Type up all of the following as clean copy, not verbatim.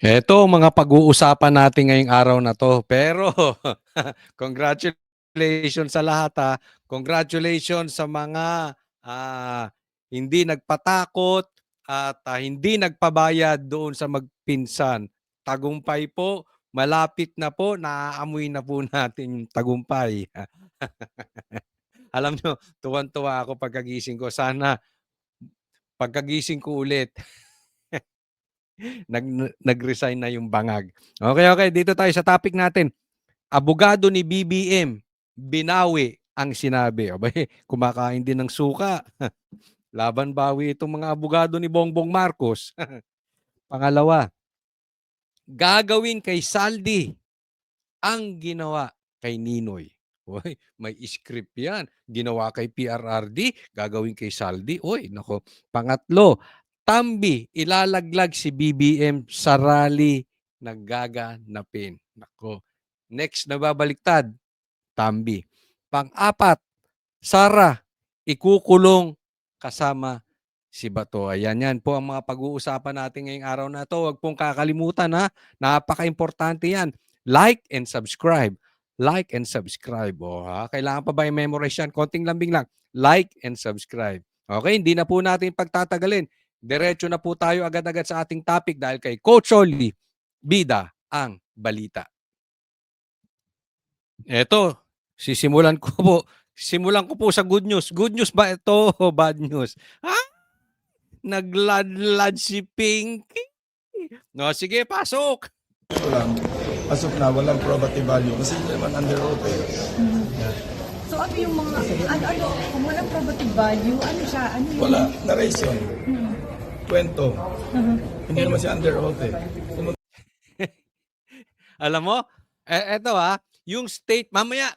Eto mga pag-uusapan natin ngayong araw na 'to. Pero congratulations sa lahat, Congratulations sa mga, hindi nagpatakot at, hindi nagpabayad doon sa magpinsan. Tagumpay po, malapit na po, naaamoy na po natin yung tagumpay. Alam niyo, tuwang-tuwa ako pagkagising ko. Sana pagkagising ko ulit nag-resign na yung bangag. Okay, okay, dito tayo sa topic natin. Abogado ni BBM, binawi ang sinabi. Abay, kumakain din ng suka. Laban bawi itong mga abogado ni Bongbong Marcos. Pangalawa, gagawin kay Saldi ang ginawa kay Ninoy. Uy, may script yan. Ginawa kay PRRD, gagawin kay Saldi. Uy, nako. Pangatlo, Tambi, ilalaglag si BBM sa rally nagaganapin. Nako. Next na babaliktad, Tambi. Pang-apat, Sara, ikukulong kasama si Bato. Ayan, yan po ang mga pag-uusapan natin ngayong araw na to. Huwag pong kakalimutan, Napaka-importante yan. Like and subscribe. Like and subscribe. Kailangan pa ba i-memorize yan? Konting lambing lang. Like and subscribe. Okay, hindi na po natin pagtatagalin. Diretso na po tayo agad-agad sa ating topic dahil kay Coach Oli, bida ang balita. Eto, simulan ko po sa good news. Good news ba ito o bad news? Nagladlad si Pinky. No, sige, pasok. Ito lang, as of now, walang probative value kasi hindi naman under oath eh. So ano yung mga, kung walang probative value, ano siya? Ano yung... Wala, narration. Kwento. Hindi naman siya under oath eh. Alam mo, eto yung state, mamaya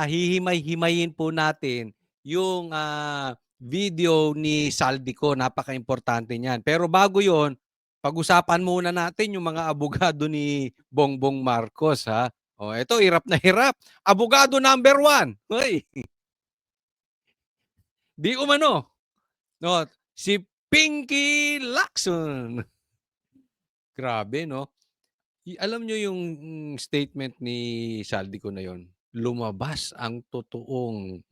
hihimay-himayin po natin yung video ni Saldico, napaka-importante niyan. Pero bago yon, pag-usapan muna natin yung mga abogado ni Bongbong Marcos, O, ito, hirap na hirap. Abogado number 1. Hoy. Di umano. No, si Pinky Lacson. Grabe, no? Alam nyo yung statement ni Saldico na yon. Lumabas ang totoong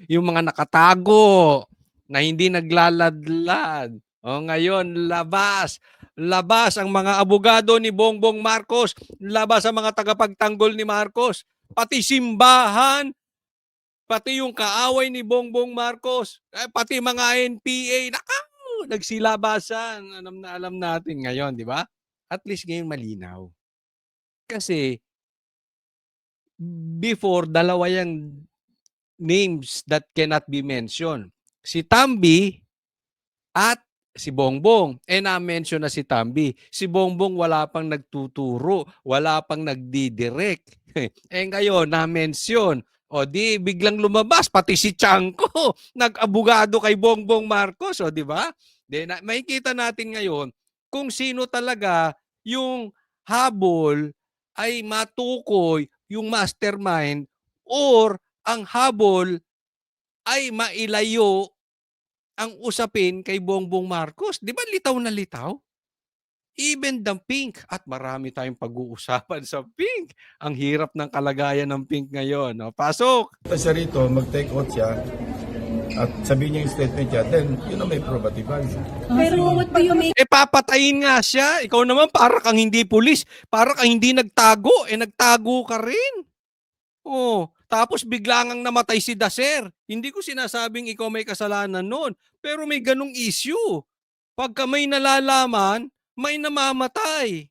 yung mga nakatago na hindi naglaladlad. O ngayon, labas. Labas ang mga abogado ni Bongbong Marcos. Labas ang mga tagapagtanggol ni Marcos. Pati simbahan. Pati yung kaaway ni Bongbong Marcos. Pati mga NPA. Nagsilabasan. Alam natin ngayon, di ba? At least ngayon malinaw. Kasi, before, dalawa yung names that cannot be mentioned. Si Tambi at si Bongbong. Na-mention na si Tambi. Si Bongbong wala pang nagtuturo, wala pang nagdidirect. Ngayon, na-mention. O di biglang lumabas pati si Chanko, nag-abogado kay Bongbong Marcos, o di ba? Makikita natin ngayon kung sino talaga yung habol ay matukoy yung mastermind or ang habol ay mailayo ang usapin kay Bongbong Marcos. Di ba litaw na litaw? Even the Pink. At marami tayong pag-uusapan sa Pink. Ang hirap ng kalagayan ng Pink ngayon. No? Pasok! Ito siya rito, mag-take out siya at sabihin niya yung statement niya, then may probative value. Pero what do you make? Papatayin nga siya. Ikaw naman para kang hindi pulis. Para kang hindi nagtago. Nagtago ka rin. Tapos biglangang namatay si Daser. Hindi ko sinasabing ikaw may kasalanan noon. Pero may ganung issue. Pagka may nalalaman, may namamatay.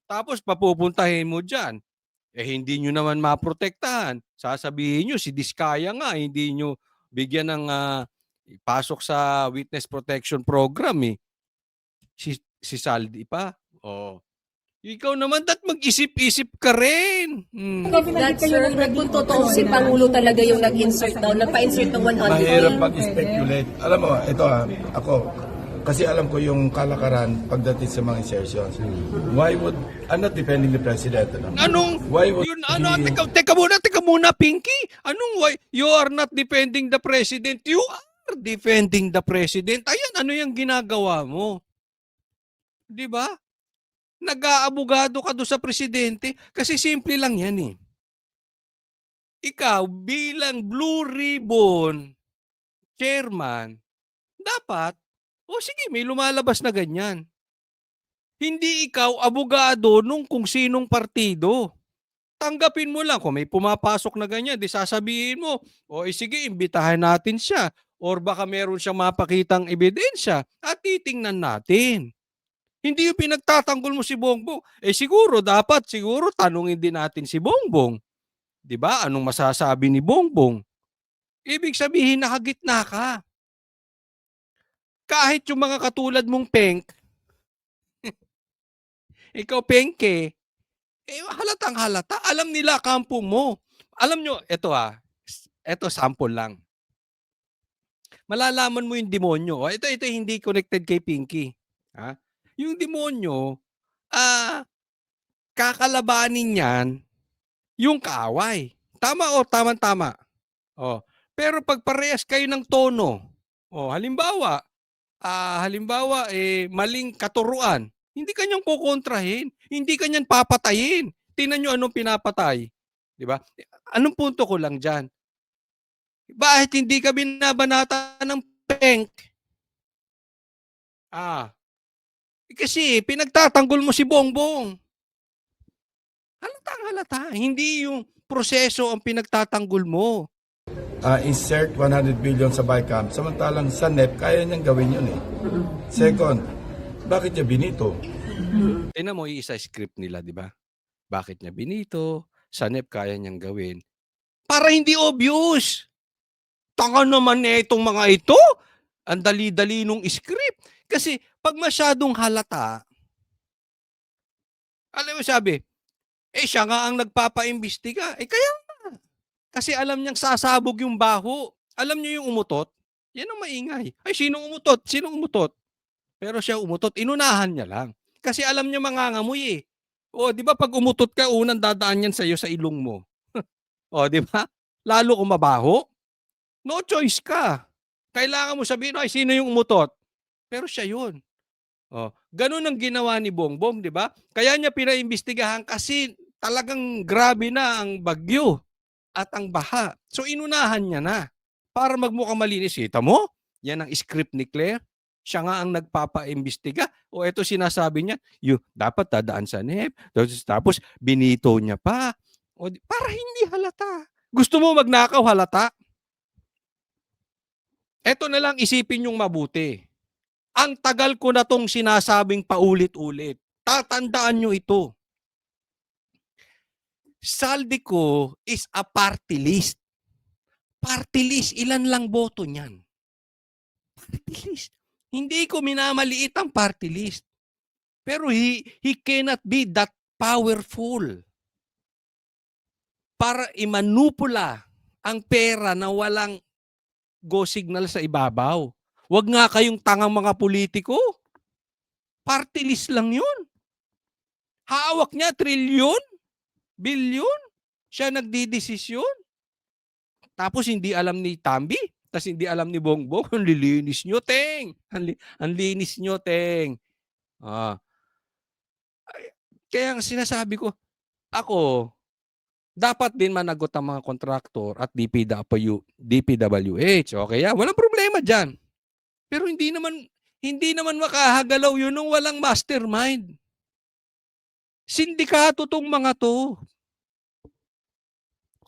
Tapos papupuntahin mo dyan. Hindi nyo naman maprotektahan. Sasabihin nyo, si Diskaya nga, hindi nyo bigyan ng pasok sa witness protection program eh. Si Saldi pa. Ikaw naman, mag-isip-isip ka rin. That, sir, kung totoo si Pangulo talaga yung nag-insert daw, nagpa-insert ng 100 Mahirap million. pag-speculate. Alam mo, ito ako, kasi alam ko yung kalakaran pagdating sa mga insertions. Why would, I'm not defending the president. Why would Teka muna, Pinky. Why? You are not defending the president. You are. You're defending the president. Ayan, ano yung ginagawa mo? Di ba? Nag-aabogado ka doon sa presidente kasi simple lang yan eh. Ikaw bilang Blue Ribbon chairman, dapat, o sige, may lumalabas na ganyan. Hindi ikaw abogado nung kung sinong partido. Tanggapin mo lang kung may pumapasok na ganyan, di sasabihin mo, o sige, imbitahan natin siya or baka meron siyang mapakitang ebidensya at titingnan natin. Hindi yung pinagtatanggol mo si Bongbong. Siguro tanungin din natin si Bongbong. 'Di ba? Anong masasabi ni Bongbong? Ibig sabihin nakagitna ka. Kahit yung mga katulad mong Penk, ikaw Penke, halatang halata. Alam nila kampo mo. Alam nyo, ito sample lang. Malalaman mo yung demonyo. Ito hindi connected kay Pinky. Ha? Yung demonyo, kakalabanin yan yung kaaway. Tama o tama-tama. Pero pag parehas kayo ng tono, halimbawa, maling katuruan, hindi kanyang kukontrahin, hindi kanyang papatayin. Tingnan nyo anong pinapatay. Di ba? Anong punto ko lang dyan? Bakit hindi ka binabanata ng Penk? Kasi pinagtatanggol mo si Bongbong. Halatang halata. Hindi yung proseso ang pinagtatanggol mo. Insert 100 billion sa BICAM. Samantalang sa NEP, kaya niyang gawin yun eh. Second, bakit niya binito? Tingnan mo yung isa script nila, di ba? Bakit niya binito? Sa NEP kaya niyang gawin. Para hindi obvious. Tanga naman itong mga ito. Ang dali-dali nung script. Kasi pag masyadong halata, alam mo sabi, siya nga ang nagpapaimbestiga. Kaya nga. Kasi alam niyang sasabog yung baho. Alam niyo yung umutot? Yan ang maingay. Sinong umutot? Sinong umutot? Pero siya umutot, inunahan niya lang. Kasi alam niya mangangamoy eh. Di ba pag umutot ka, unang dadaan yan sa'yo sa ilong mo. Di ba? Lalo kung mabaho. No choice ka. Kailangan mo sabihin, sino yung umutot? Pero siya yun. Ganun ang ginawa ni Bongbong, di ba? Kaya niya pinaimbestigahan kasi talagang grabe na ang bagyo at ang baha. So inunahan niya na para magmukhang malinis. Kita mo? Yan ang script ni Claire. Siya nga ang nagpapaimbestiga. Ito sinasabi niya, dapat dadaan sa NEP. Tapos binito niya pa. Para hindi halata. Gusto mo magnakaw halata? Ito na lang isipin yung mabuti. Ang tagal ko na tong sinasabing paulit-ulit. Tatandaan nyo ito. Saldico is a party list. Party list, ilan lang boto niyan? Party list. Hindi ko minamaliit ang party list. Pero he cannot be that powerful para imanupula ang pera na walang go signal sa ibabaw. Huwag nga kayong tangang mga politiko. Party list lang yun. Hawak niya trilyon, bilyon. Siya nagdidesisyon. Tapos hindi alam ni Tambi, tapos hindi alam ni Bongbong. Ang lilinis nyo, Teng. Ang linis nyo, Teng. Kaya ang sinasabi ko, ako, dapat din managot ang mga kontraktor at DPWH. Okay, walang problema dyan. Pero hindi naman makahagalaw yun nung walang mastermind. Sindikato tong mga to.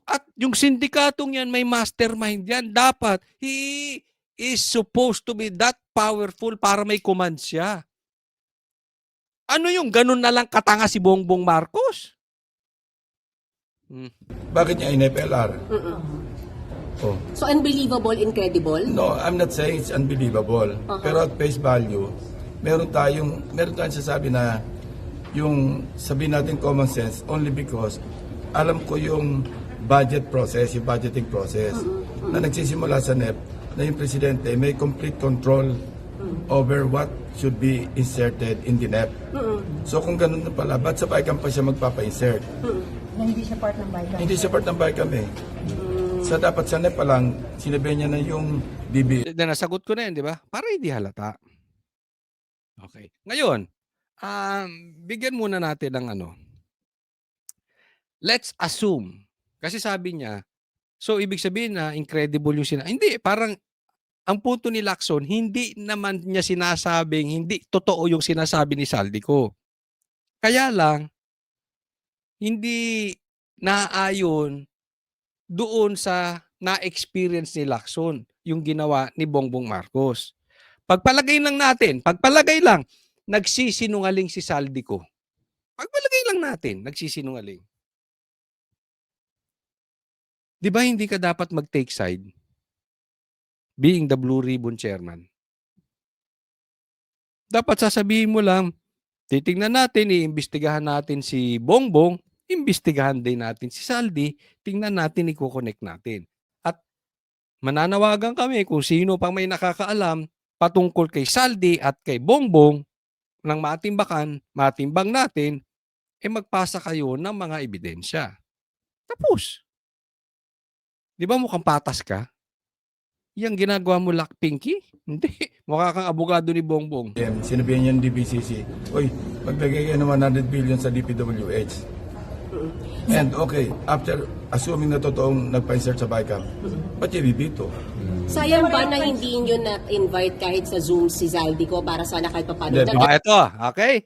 At yung sindikatong yan, may mastermind yan. Dapat, he is supposed to be that powerful para may command siya. Ano yung ganun na lang katanga si Bongbong Marcos? Bakit niya in-FLR? So unbelievable, incredible? No, I'm not saying it's unbelievable. Pero at face value, meron tayong sasabi na yung sabihin natin common sense only because alam ko yung budgeting process na nagsisimula sa NEP na yung presidente may complete control over what should be inserted in the NEP. So kung ganun na pala, ba't sa BICAM pa siya magpapa-insert? Hindi siya part ng BICAM. Hindi siya part ng BICAM eh. Sa dapat sa NEP pa lang, sinabi niya na yung DB. Nasagot ko na yan, di ba? Para hindi halata. Okay. Ngayon, bigyan muna natin ng ano. Let's assume. Kasi sabi niya, so ibig sabihin na incredible yung hindi, parang ang punto ni Lacson, hindi naman niya sinasabing, hindi totoo yung sinasabi ni Saldico. Kaya lang, hindi naaayon doon sa na-experience ni Lacson, yung ginawa ni Bongbong Marcos. Pagpalagay lang, nagsisinungaling si Saldico. Pagpalagay lang natin, nagsisinungaling. Di ba hindi ka dapat mag-take side? Being the Blue Ribbon Chairman. Dapat sasabihin mo lang, titingnan natin, iimbestigahan natin si Bongbong, imbestigahan din natin si Saldi, tingnan natin, i-connect natin. At mananawagan kami kung sino pang may nakakaalam patungkol kay Saldi at kay Bongbong ng matimbang natin, magpasa kayo ng mga ebidensya. Tapos. Di ba mukhang patas ka? Yang ginagawa mo Pinky? Hindi. Mukha kang abogado ni Bongbong. Sinabihan niya ng DBCC, "Uy, maglagay kayo ng 100 billion sa DPWH." And okay, after assuming na totoong nagpa-insert sa BICAM, ba't yung bibito? Sayang ba na hindi nyo na-invite kahit sa Zoom si Zaldico para sana kahit paano? Ito, okay?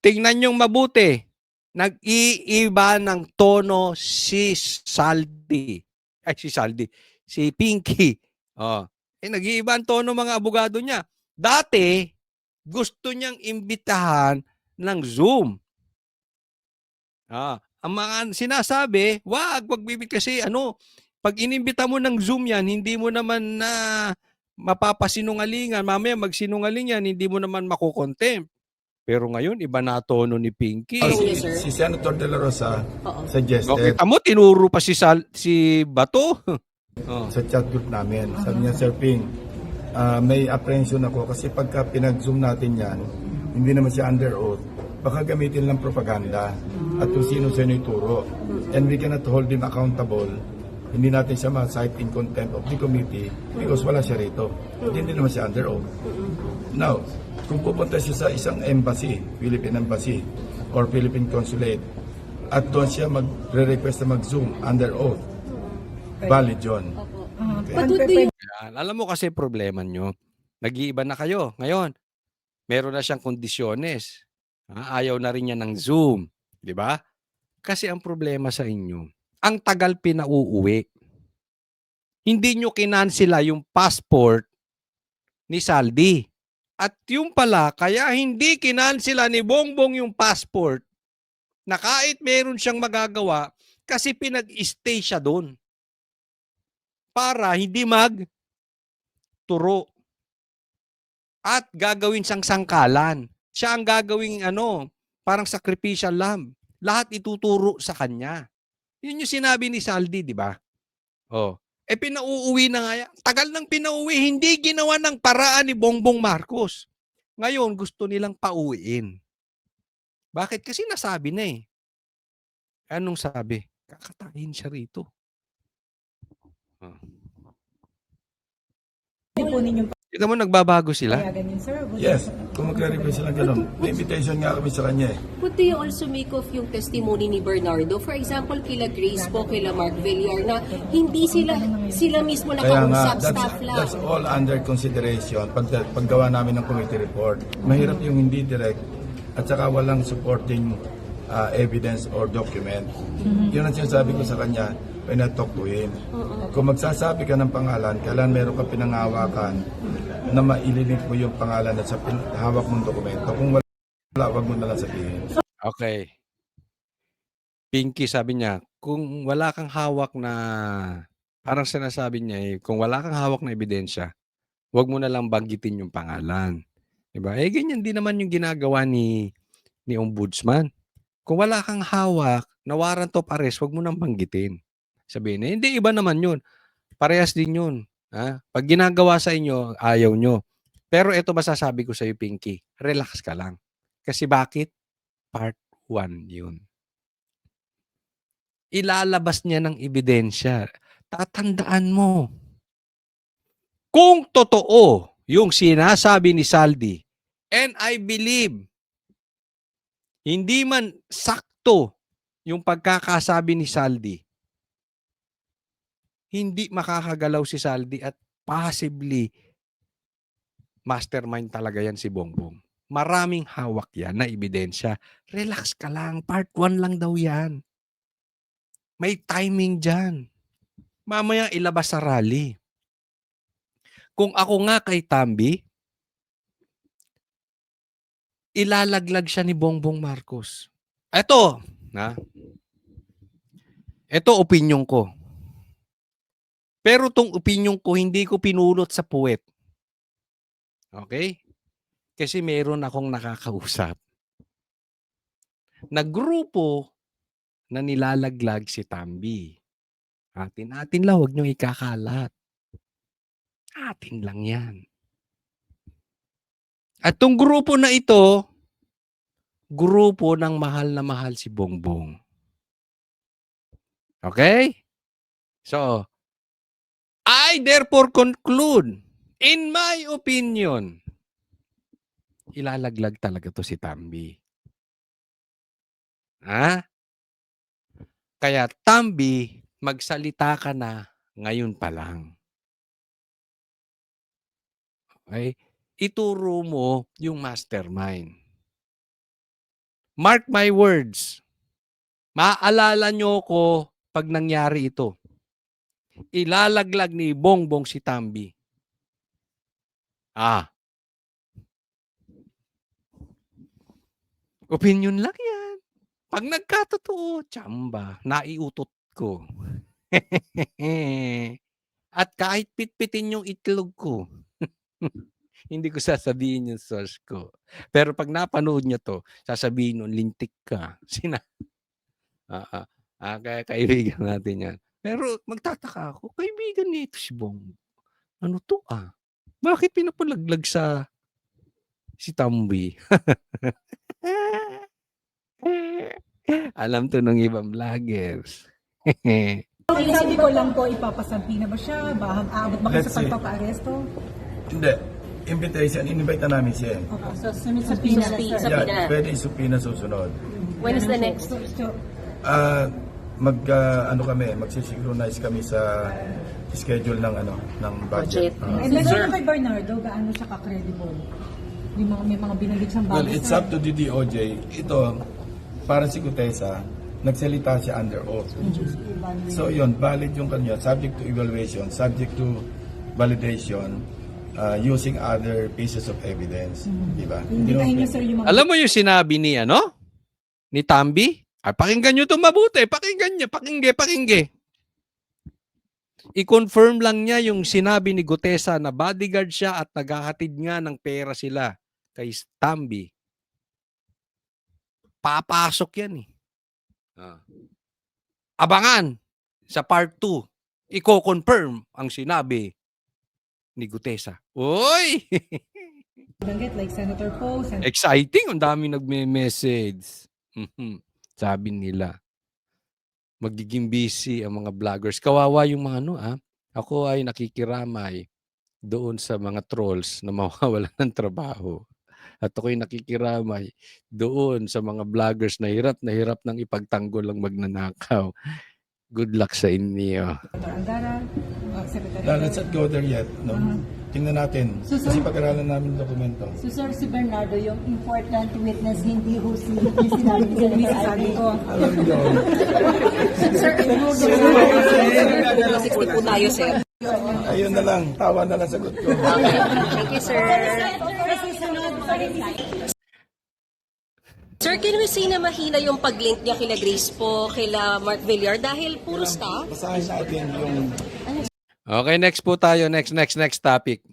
Tingnan nyong mabuti. Nag-iiba ng tono si Saldi. Si Pinky. Nag-iiba ang tono mga abogado niya. Dati, gusto niyang imbitahan ng Zoom. Ang mga sinasabi, wag bibig kasi pag inimbita mo ng Zoom yan, hindi mo naman na mapapasinungalingan. Mamaya magsinungaling yan, hindi mo naman makukontempt. Pero ngayon, iba na tono ni Pinky. Si Senator De La Rosa suggested. Okay, tamo, tinuro pa si Bato. Sa chat group namin. Sabi niya, Sir Ping, may apprehension ako kasi pagka pinag-zoom natin yan, hindi naman siya under oath, baka gamitin lang propaganda at kung sino-sino ituro. And we cannot hold him accountable. Hindi natin siya ma-cite in contempt of the committee because wala siya rito. At hindi naman siya under oath. Now, kung pupunta siya sa isang embassy, Philippine Embassy or Philippine Consulate, at doon siya magre-request na mag-zoom under oath, valid yun. Okay. Alam mo kasi problema nyo, nag-iiba na kayo. Ngayon, meron na siyang kondisyones. Ayaw na rin niya ng Zoom. Di ba? Kasi ang problema sa inyo, ang tagal pinauuwi. Hindi nyo kinansela yung passport ni Saldi. At yung pala, kaya hindi kinansela ni Bongbong yung passport na kahit meron siyang magagawa kasi pinag-stay siya doon. Para hindi magturo. At gagawin siyang sangkalan. Siya ang gagawing parang sacrificial lamb. Lahat ituturo sa kanya. Yun yung sinabi ni Saldi, di ba? Pinauuwi na nga yan. Tagal nang pinauwi, hindi ginawa ng paraan ni Bongbong Marcos. Ngayon, gusto nilang pauwiin. Bakit? Kasi nasabi na eh. Anong sabi? Kakatahin siya rito. Kita mo nagbabago sila? Yes, kung mag-clarify sila gano'n. May invitation nga kami sa kanya eh. What do you also make of yung testimony ni Bernardo? For example, kila Grace po, kila Mark Villar, na hindi sila mismo Kaya nga, nakausap, staff lang. that's all under consideration paggawa namin ng committee report. Mahirap yung hindi direct at saka walang supporting evidence or document. Yun ang sinasabi ko sa kanya when I talk to him. Kung magsasabi ka ng pangalan, kailan meron ka pinangawakan na maililink mo yung pangalan at sa hawak mong dokumento. Kung wala, wag mo na lang sabihin. Okay. Pinky, sabi niya, kung wala kang hawak na, parang sinasabi niya kung wala kang hawak na ebidensya, wag mo na lang banggitin yung pangalan. Diba? Ganyan din naman yung ginagawa ni Ombudsman. Kung wala kang hawak na warrant of arrest, wag mo nang banggitin. Sabihin na, hindi, iba naman yun. Parehas din yun. Pag ginagawa sa inyo, ayaw nyo. Pero ito masasabi ko sa iyo, Pinky, relax ka lang. Kasi bakit? Part 1 yun. Ilalabas niya ng ebidensya. Tatandaan mo. Kung totoo yung sinasabi ni Saldi, and I believe, hindi man sakto yung pagkakasabi ni Saldi, hindi makakagalaw si Saldi at possibly mastermind talaga yan si Bongbong. Maraming hawak yan na ebidensya. Relax ka lang. Part 1 lang daw yan. May timing dyan. Mamaya ilabas sa rally. Kung ako nga kay Tambi, ilalaglag siya ni Bongbong Marcos. Ito, ito opinion ko. Pero tong opinion ko, hindi ko pinulot sa puwet. Okay? Kasi meron akong nakakausap na grupo na nilalaglag si Tambi. Atin lang, huwag niyong ikakalat. Atin lang yan. At tong grupo na ito, grupo ng mahal na mahal si Bongbong. Okay? So, I therefore conclude, in my opinion, ilalaglag talaga to si Tambi. Ha? Kaya Tambi, magsalita ka na ngayon pa lang. Okay? Ituro mo yung mastermind. Mark my words. Maaalala nyo ko pag nangyari ito. Ilalaglag ni Bongbong si Tambi. Opinion lang yan. Pag nagkatotoo, tsamba, naiutot ko. At kahit pitpitin yung itlog ko, hindi ko sasabihin yung source ko. Pero pag napanood nyo to, sasabihin nun, lintik ka. Kaya kaibigan natin yan. Pero magtataka ako, kaibigan nito si Bongbong. Ano to Bakit pinapalaglag sa si Tambi? Alam to ng ibang vloggers. Sabi ko lang po, ipapasampi na ba siya? Aabot ba kayo Let's sa see. pagpapa-aresto? Hindi. Invitation, in-invite na namin siya. So, sunod sa pina. Yeah, pwede isupina susunod. When is the next? So, Magsisynchronize kami sa schedule ng budget. and then kay Bernardo, gaano siya ka-credible? May mga binanggit siyang Well, bagay. it's up to the DOJ. Ito, para si Gutesa, nagsalita siya under oath. So yun, valid yung kanya, subject to evaluation, subject to validation, using other pieces of evidence. Diba? Hindi naman niyo, pwede. sir, yung mga... Alam mo yung sinabi ni ni Tambi? Pakinggan nyo ito mabuti. Pakinggan niya. Pakingge. I-confirm lang niya yung sinabi ni Gutesa na bodyguard siya at naghahatid nga ng pera sila kay Tambi. Papasok yan Abangan sa part 2. Iko-confirm ang sinabi ni Gutesa. Uy! Banggit, like Senator Poe, Exciting. Ang dami nagme-message. Sabi nila, magiging busy ang mga vloggers. Kawawa yung mga Ako ay nakikiramay doon sa mga trolls na mawawalan ng trabaho. At ako'y nakikiramay doon sa mga vloggers na hirap ng ipagtanggol ang magnanakaw. Good luck sa inyo. Angara, Secretary. Let's not go there yet. No? Tingnan natin. So, Kasi pag-aralan namin yung dokumento. So sir, si Bernardo, yung important witness, hindi ho yung sinabi ni Senator Sabi Ivy. ko, Alam niyo, Sir, 60 po tayo, sir. ayun na lang. Tawa na lang sagot ko. Thank you, sir. Sir, can we say na mahina yung pag-link niya kila Grace po, kila Mark Villar dahil puro staff? Basahin natin yung Okay, next po tayo. Next topic.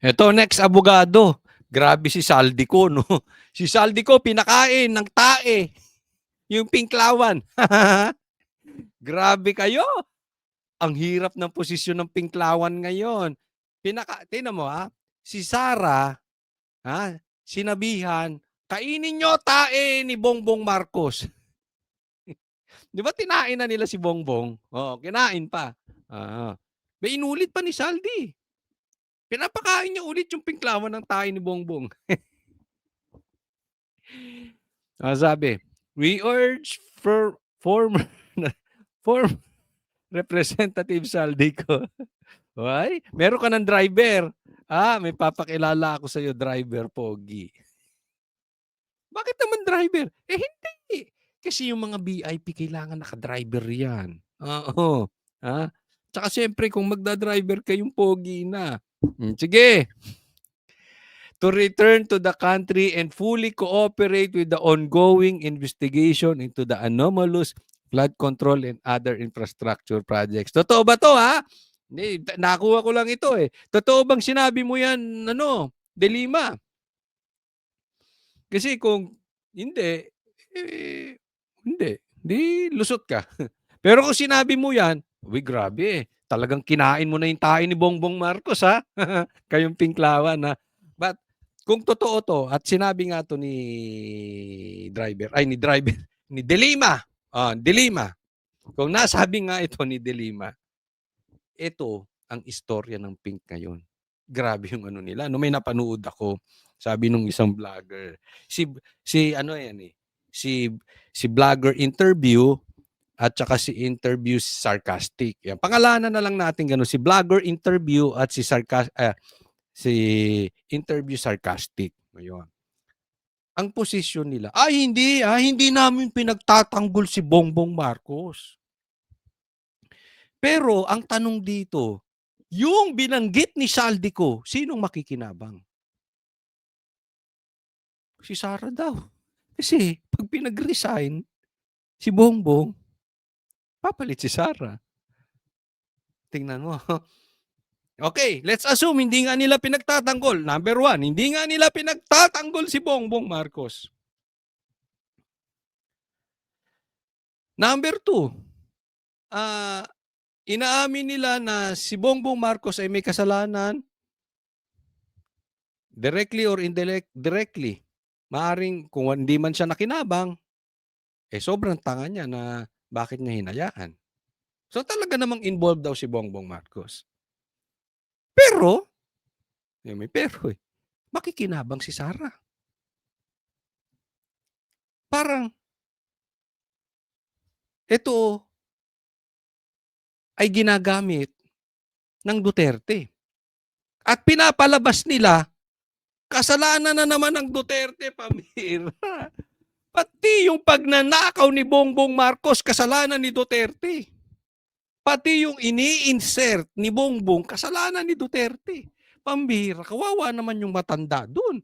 Ito, next abogado. Grabe si Saldico, no? Si Saldico, pinakain ng tae. Yung pinklawan. Grabe kayo. Ang hirap ng posisyon ng pinklawan ngayon. Tingnan mo si Sara, sinabihan, kainin nyo tae ni Bongbong Marcos. Di ba tinain na nila si Bongbong? Oo, kinain pa. May inulit pa ni Saldi. Pinapakain niya ulit yung pinklawan ng tae ni Bongbong. Sabi, we urge for former former Representative Saldico. Why? Meron ka ng driver. May papakilala ako sa iyo, driver pogi. Bakit naman driver? Hindi. Kasi yung mga VIP kailangan naka-driver 'yan. Oo. Tsaka siyempre kung magda-driver ka yung pogi na. Sige. To return to the country and fully cooperate with the ongoing investigation into the anomalous flood control and other infrastructure projects. Totoo ba 'to, ha? Hindi, nakuha ko lang ito, eh. Totoo bang sinabi mo 'yan, De Lima? Kasi kung hindi, hindi. 'Di lusot ka. Pero kung sinabi mo 'yan, uy, grabe, talagang kinain mo na yung tae ni Bongbong Marcos, ha? Kayong pinklawan, ha? But kung totoo 'to at sinabi nga 'to ni De Lima, De Lima. Kung nasabi nga ito ni De Lima, ito ang istorya ng Pink ngayon. Grabe yung ano nila. May napanood ako, sabi nung isang vlogger. Si ano yan eh, si vlogger interview at saka si interview sarcastic. Yan. Pangalanan na lang natin gano'n, si vlogger interview at si interview sarcastic. Ayun. Ang posisyon nila, hindi namin pinagtatanggol si Bongbong Marcos. Pero ang tanong dito, yung binanggit ni Saldico, sinong makikinabang? Si Sara daw. Kasi pag pinag-resign, si Bongbong, papalit si Sara. Tingnan mo. Okay, let's assume hindi nga nila pinagtatanggol. Number 1, hindi nga nila pinagtatanggol si Bongbong Marcos. Number 2, inaamin nila na si Bongbong Marcos ay may kasalanan directly or indirectly. Maaring kung hindi man siya nakinabang, sobrang tanga niya na bakit niya hinayaan. So talaga namang involved daw si Bongbong Marcos. Pero, may pero makikinabang si Sara. Parang, ito ay ginagamit ng Duterte. At pinapalabas nila, kasalanan na naman ng Duterte, pamira. Pati yung pagnanakaw ni Bongbong Marcos, kasalanan ni Duterte. Pati yung ini-insert ni Bongbong, kasalanan ni Duterte. Pambihira, kawawa naman yung matanda doon.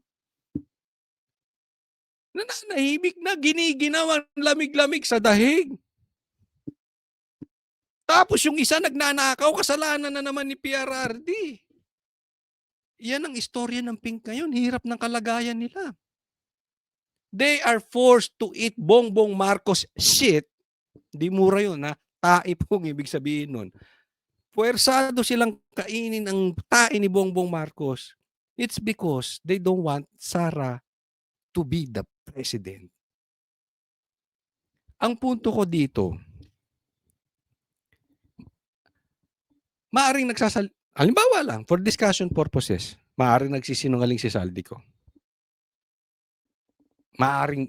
Nananahimik na, giniginawan lamig-lamig sa dahig. Tapos yung isa nagnanakaw, kasalanan na naman ni PRRD. Yan ang istorya ng Pink ngayon. Hirap ng kalagayan nila. They are forced to eat Bongbong Marcos shit. Di mura yun, ha? Tae pong ibig sabihin nun. Puwersado silang kainin ang tae ni Bongbong Marcos. It's because they don't want Sara to be the president. Ang punto ko dito, maaring halimbawa lang, for discussion purposes, maaring nagsisinungaling si Saldico. Maaring,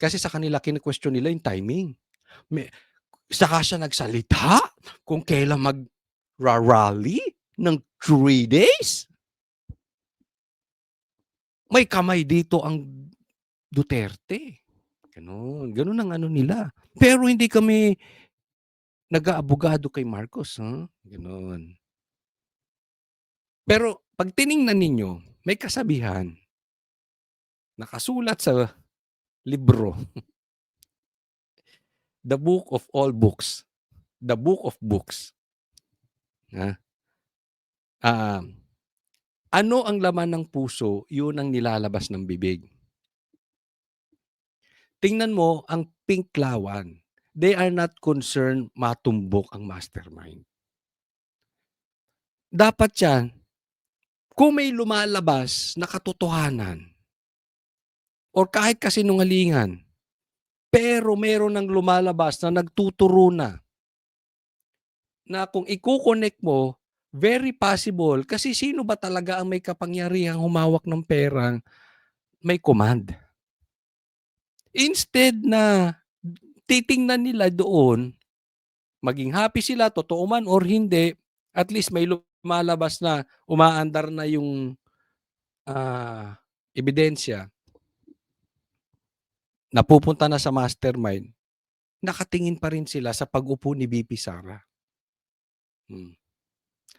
kasi sa kanila, kine-question nila yung timing. Saka siya nagsalita kung kailan mag-rally ng 3 days. May kamay dito ang Duterte. Ganun ang ano nila. Pero hindi kami nag-aabogado kay Marcos. Ganun. Pero pag tiningnan ninyo, may kasabihan. Nakasulat sa libro. The book of all books. The book of books. Ano ang laman ng puso, yun ang nilalabas ng bibig. Tingnan mo ang Pinklawan. They are not concerned matumbok ang mastermind. Dapat yan, kung may lumalabas na katotohanan or kahit kasinungalingan, pero meron ng lumalabas na nagtuturo na kung i-connect mo Very possible. Kasi sino ba talaga ang may kapangyarihang humawak ng perang may command? Instead na titingnan nila doon, maging happy sila, totoo man or hindi, at least may lumalabas na umaandar na yung ebidensya, napupunta na sa mastermind, nakatingin pa rin sila sa pag-upo ni VP Sara.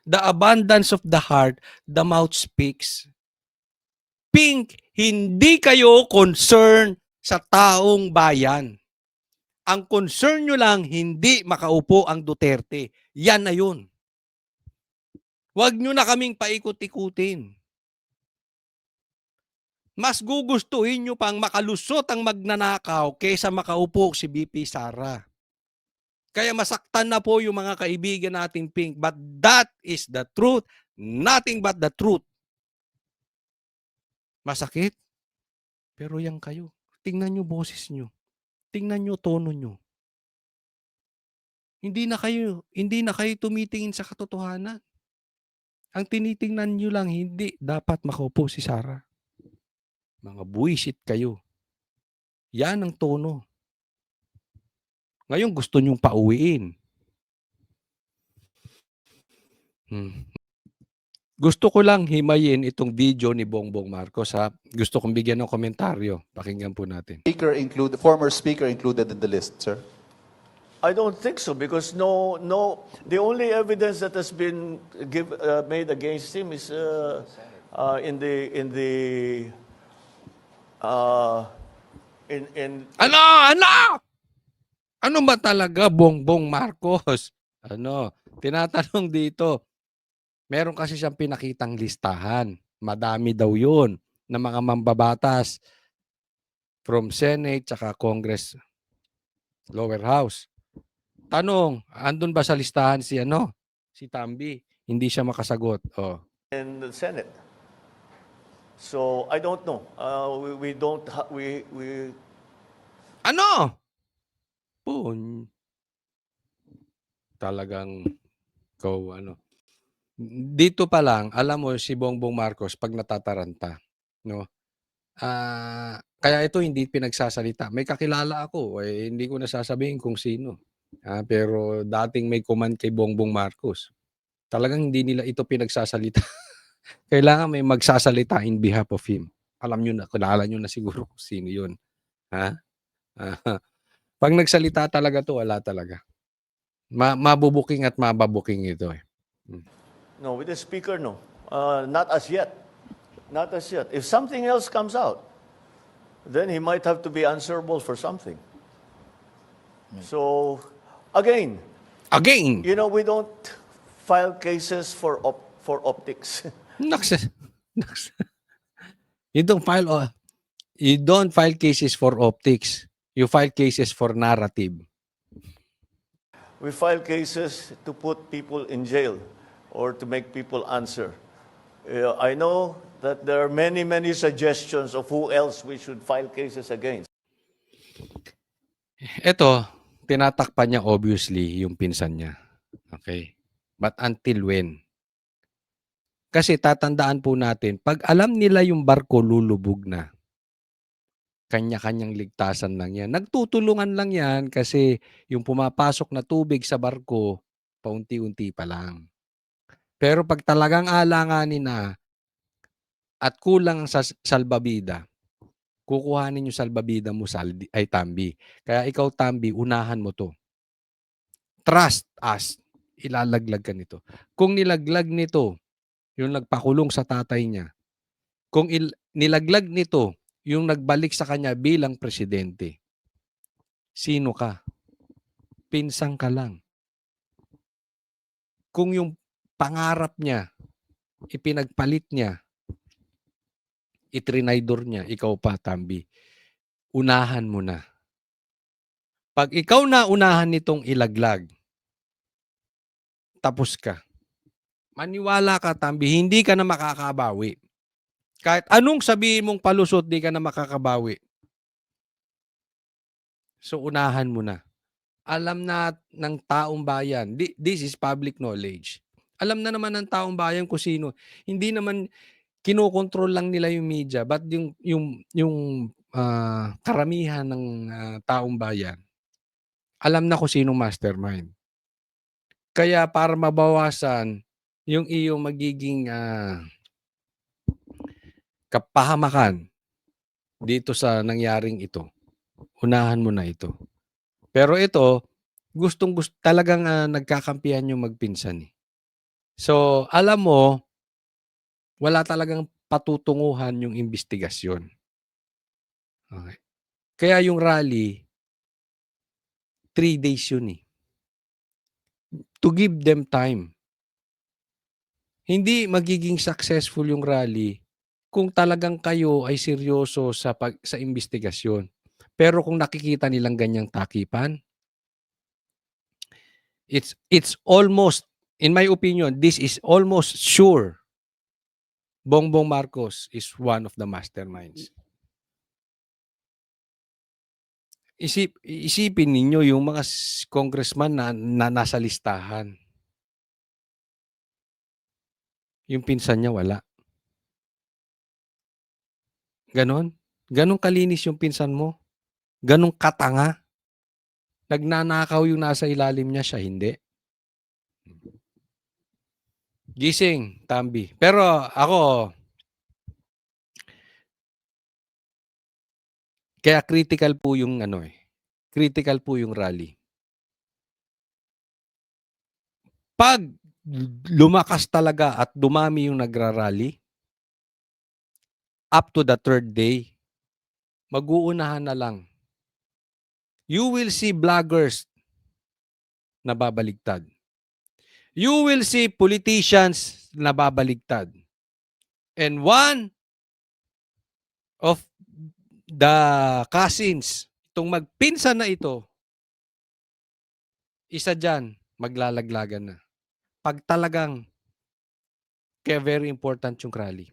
The abundance of the heart, the mouth speaks. Pink, hindi kayo concern sa taong bayan. Ang concern nyo lang, hindi makaupo ang Duterte. Yan na yun. Huwag nyo na kaming paikot-ikutin. Mas gugustuhin nyo pang makalusot ang magnanakaw kaysa makaupo si VP Sara. Kaya masaktan na po yung mga kaibigan nating Pink. But that is the truth. Nothing but the truth. Masakit. Pero yan kayo. Tingnan nyo boses nyo. Tingnan nyo tono nyo. Hindi na kayo tumitingin sa katotohanan. Ang tinitingnan nyo lang, hindi dapat makaupo si Sara. Mga buwisit kayo. Yan ang tono. Ngayon gusto nyong pauwiin. Gusto ko lang himayin itong video ni Bongbong Marcos. Gusto kong bigyan ng komentaryo. Pakinggan po natin. Former speaker included in the list, sir? I don't think so because the only evidence that has been made against him is in Ano ba talaga Bongbong Marcos? Tinatanong dito. Meron kasi siyang pinakitang listahan. Madami daw yun na mga mambabatas from Senate tsaka Congress lower house. Tanong, andun ba sa listahan si Tambi? Hindi siya makasagot. in the Senate. So I don't know. We don't. We Talagang dito pa lang, alam mo si Bongbong Marcos pag natataranta, no? Kaya ito hindi pinagsasalita. May kakilala ako, hindi ko nasasabihin kung sino. Pero dating may command kay Bongbong Marcos. Talagang hindi nila ito pinagsasalita. Kailangan may magsasalita in behalf of him. Alam nyo na, kilala nyo na siguro kung sino yun. Pag nagsalita talaga to, wala talaga. Mabubuking at mababuking ito. no, with the speaker, no, not as yet. Not as yet. If something else comes out, then he might have to be answerable for something. So, again, we don't file cases for optics. You don't file cases for optics. You file cases for narrative. We file cases to put people in jail or to make people answer. I know that there are many suggestions of who else we should file cases against. Ito, tinatakpan niya obviously yung pinsan niya. Okay? But until when? Kasi tatandaan po natin, pag alam nila yung barko lulubog na, kanya-kanyang ligtasan lang yan. Nagtutulungan lang yan kasi yung pumapasok na tubig sa barko, paunti-unti pa lang. Pero pag talagang alanganin na at kulang sa salbabida, kukuhanin yung salbabida mo Tambi. Kaya ikaw Tambi, unahan mo to. Trust us. Ilalaglag ka nito. Kung nilaglag nito, yung nagpakulong sa tatay niya, kung nilaglag nito, yung nagbalik sa kanya bilang presidente, sino ka? Pinsang ka lang. Kung yung pangarap niya, ipinagpalit niya, itrinaydor niya, ikaw pa, Tambi, unahan mo na. Pag ikaw na unahan nitong ilaglag, tapos ka. Maniwala ka, Tambi, hindi ka na makakabawi. Kahit anong sabihin mong palusot, di ka na makakabawi. So, unahan mo na. Alam na ng taong bayan, this is public knowledge. Alam na naman ng taong bayan kung sino. Hindi naman kinokontrol lang nila yung media, but yung karamihan ng, taong bayan, alam na kung sinong mastermind. Kaya para mabawasan yung iyong magiging, kapahamakan dito sa nangyaring ito, unahan mo na ito. Pero ito, talagang, nagkakampihan yung magpinsan, eh. So, alam mo, wala talagang patutunguhan yung imbestigasyon. Okey. Kaya yung rally, 3 days yun, eh. To give them time. Hindi magiging successful yung rally kung talagang kayo ay seryoso sa imbestigasyon. Pero kung nakikita nilang ganyang takipan, it's almost, in my opinion, this is almost sure Bongbong Marcos is one of the masterminds. Isipin ninyo yung mga congressman na nasa listahan. Yung pinsan niya wala. Gano'n? Gano'n kalinis yung pinsan mo? Gano'n katanga? Nagnanakaw yung nasa ilalim niya, siya hindi? Gising, Tambi. Pero ako, kaya critical po yung critical po yung rally. 'Pag lumakas talaga at dumami yung nagra-rally, up to the 3rd day, mag-uunahan na lang. You will see vloggers na babaligtad. You will see politicians na babaligtad. And one of the cousins, itong magpinsan na ito, isa diyan, maglalaglagan na. 'Pag talagang kaya very important yung rally.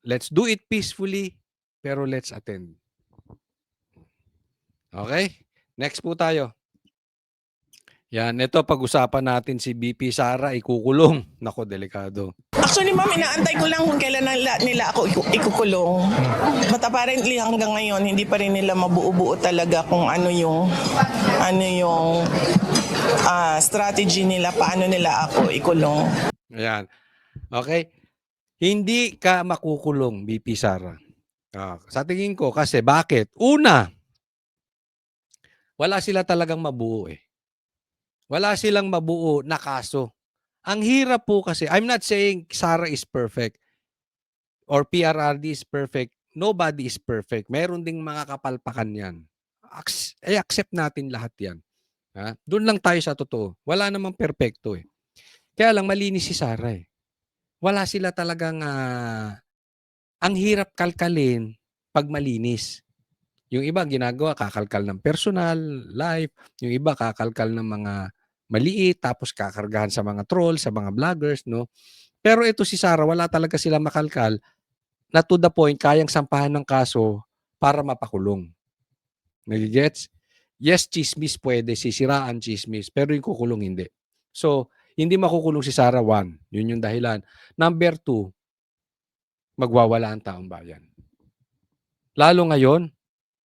Let's do it peacefully, pero let's attend. Okay? Next po tayo. Yan, ito pag-usapan natin si BP Sara, ikukulong. Nako, delikado. Actually, ma'am, inaantay ko lang kung kailan nila ako ikukulong. But apparently, hanggang ngayon, hindi pa rin nila mabuo-buo talaga kung ano yung strategy nila, paano nila ako ikulong. Ayan. Okay? Hindi ka makukulong, BP Sara. Sa tingin ko, kasi bakit? Una, wala sila talagang mabuo eh. Wala silang mabuo na kaso. Ang hirap po kasi, I'm not saying Sara is perfect or PRRD is perfect. Nobody is perfect. Meron ding mga kapalpakan yan. Accept natin lahat yan. Doon lang tayo sa totoo. Wala namang perfecto eh. Kaya lang malinis si Sara eh. Wala sila talagang, ang hirap kalkalin pag malinis. Yung iba ginagawa, kakalkal ng personal, life. Yung iba kakalkal ng mga maliit, tapos kakargahan sa mga troll, sa mga vloggers, no? Pero ito si Sara, wala talaga sila makalkal na to the point, kayang sampahan ng kaso para mapakulong. Nagigets? Yes, chismis pwede, sisiraan chismis, pero yung kukulong hindi. So, hindi makukulong si Sara, 1. Yun yung dahilan. Number 2, magwawala ang taong bayan. Lalo ngayon,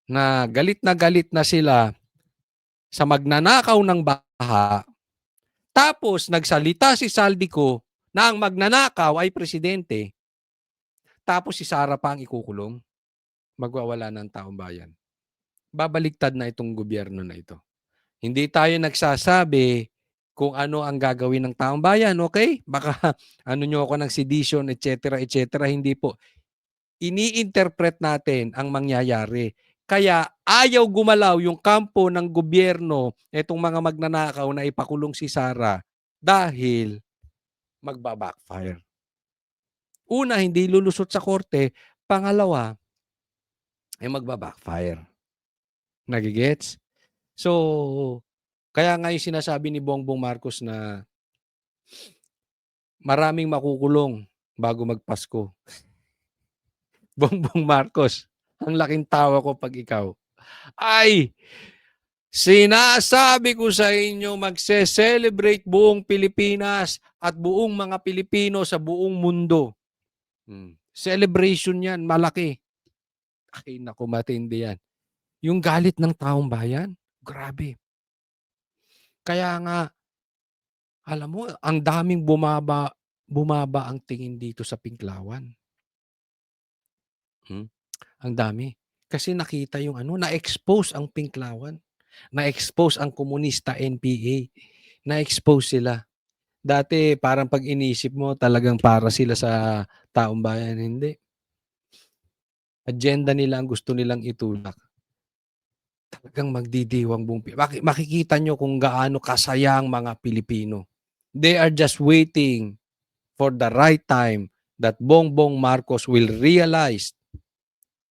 na galit na sila sa magnanakaw ng baha, tapos nagsalita si Saldico na ang magnanakaw ay presidente, tapos si Sara pa ang ikukulong, magwawala ng taong bayan. Babaligtad na itong gobyerno na ito. Hindi tayo nagsasabi kung ano ang gagawin ng taong bayan, okay? Baka nyo ako ng sedition, etc., hindi po. Ini-interpret natin ang mangyayari. Kaya ayaw gumalaw yung kampo ng gobyerno, itong mga magnanakaw na ipakulong si Sara dahil magba-backfire. Una, hindi lulusot sa korte. Pangalawa, ay magba-backfire. Nagigets? So, kaya nga yung sinasabi ni Bongbong Marcos na maraming makukulong bago magpasko. Bongbong Marcos, ang laking tawa ko pag ikaw. Ay, Sinasabi ko sa inyo, magse-celebrate buong Pilipinas at buong mga Pilipino sa buong mundo. Celebration yan, malaki. Ay, naku, matindi yan. Yung galit ng taong bayan, grabe. Kaya nga, alam mo, ang daming bumaba ang tingin dito sa Pinklawan. Ang dami. Kasi nakita yung na-expose ang Pinklawan. Na-expose ang komunista NPA. Na-expose sila. Dati parang pag inisip mo talagang para sila sa taong bayan. Hindi. Agenda nila ang gusto nilang itulak. Talagang magdidiwang buong makikita nyo kung gaano kasaya ang mga Pilipino. They are just waiting for the right time that Bongbong Marcos will realize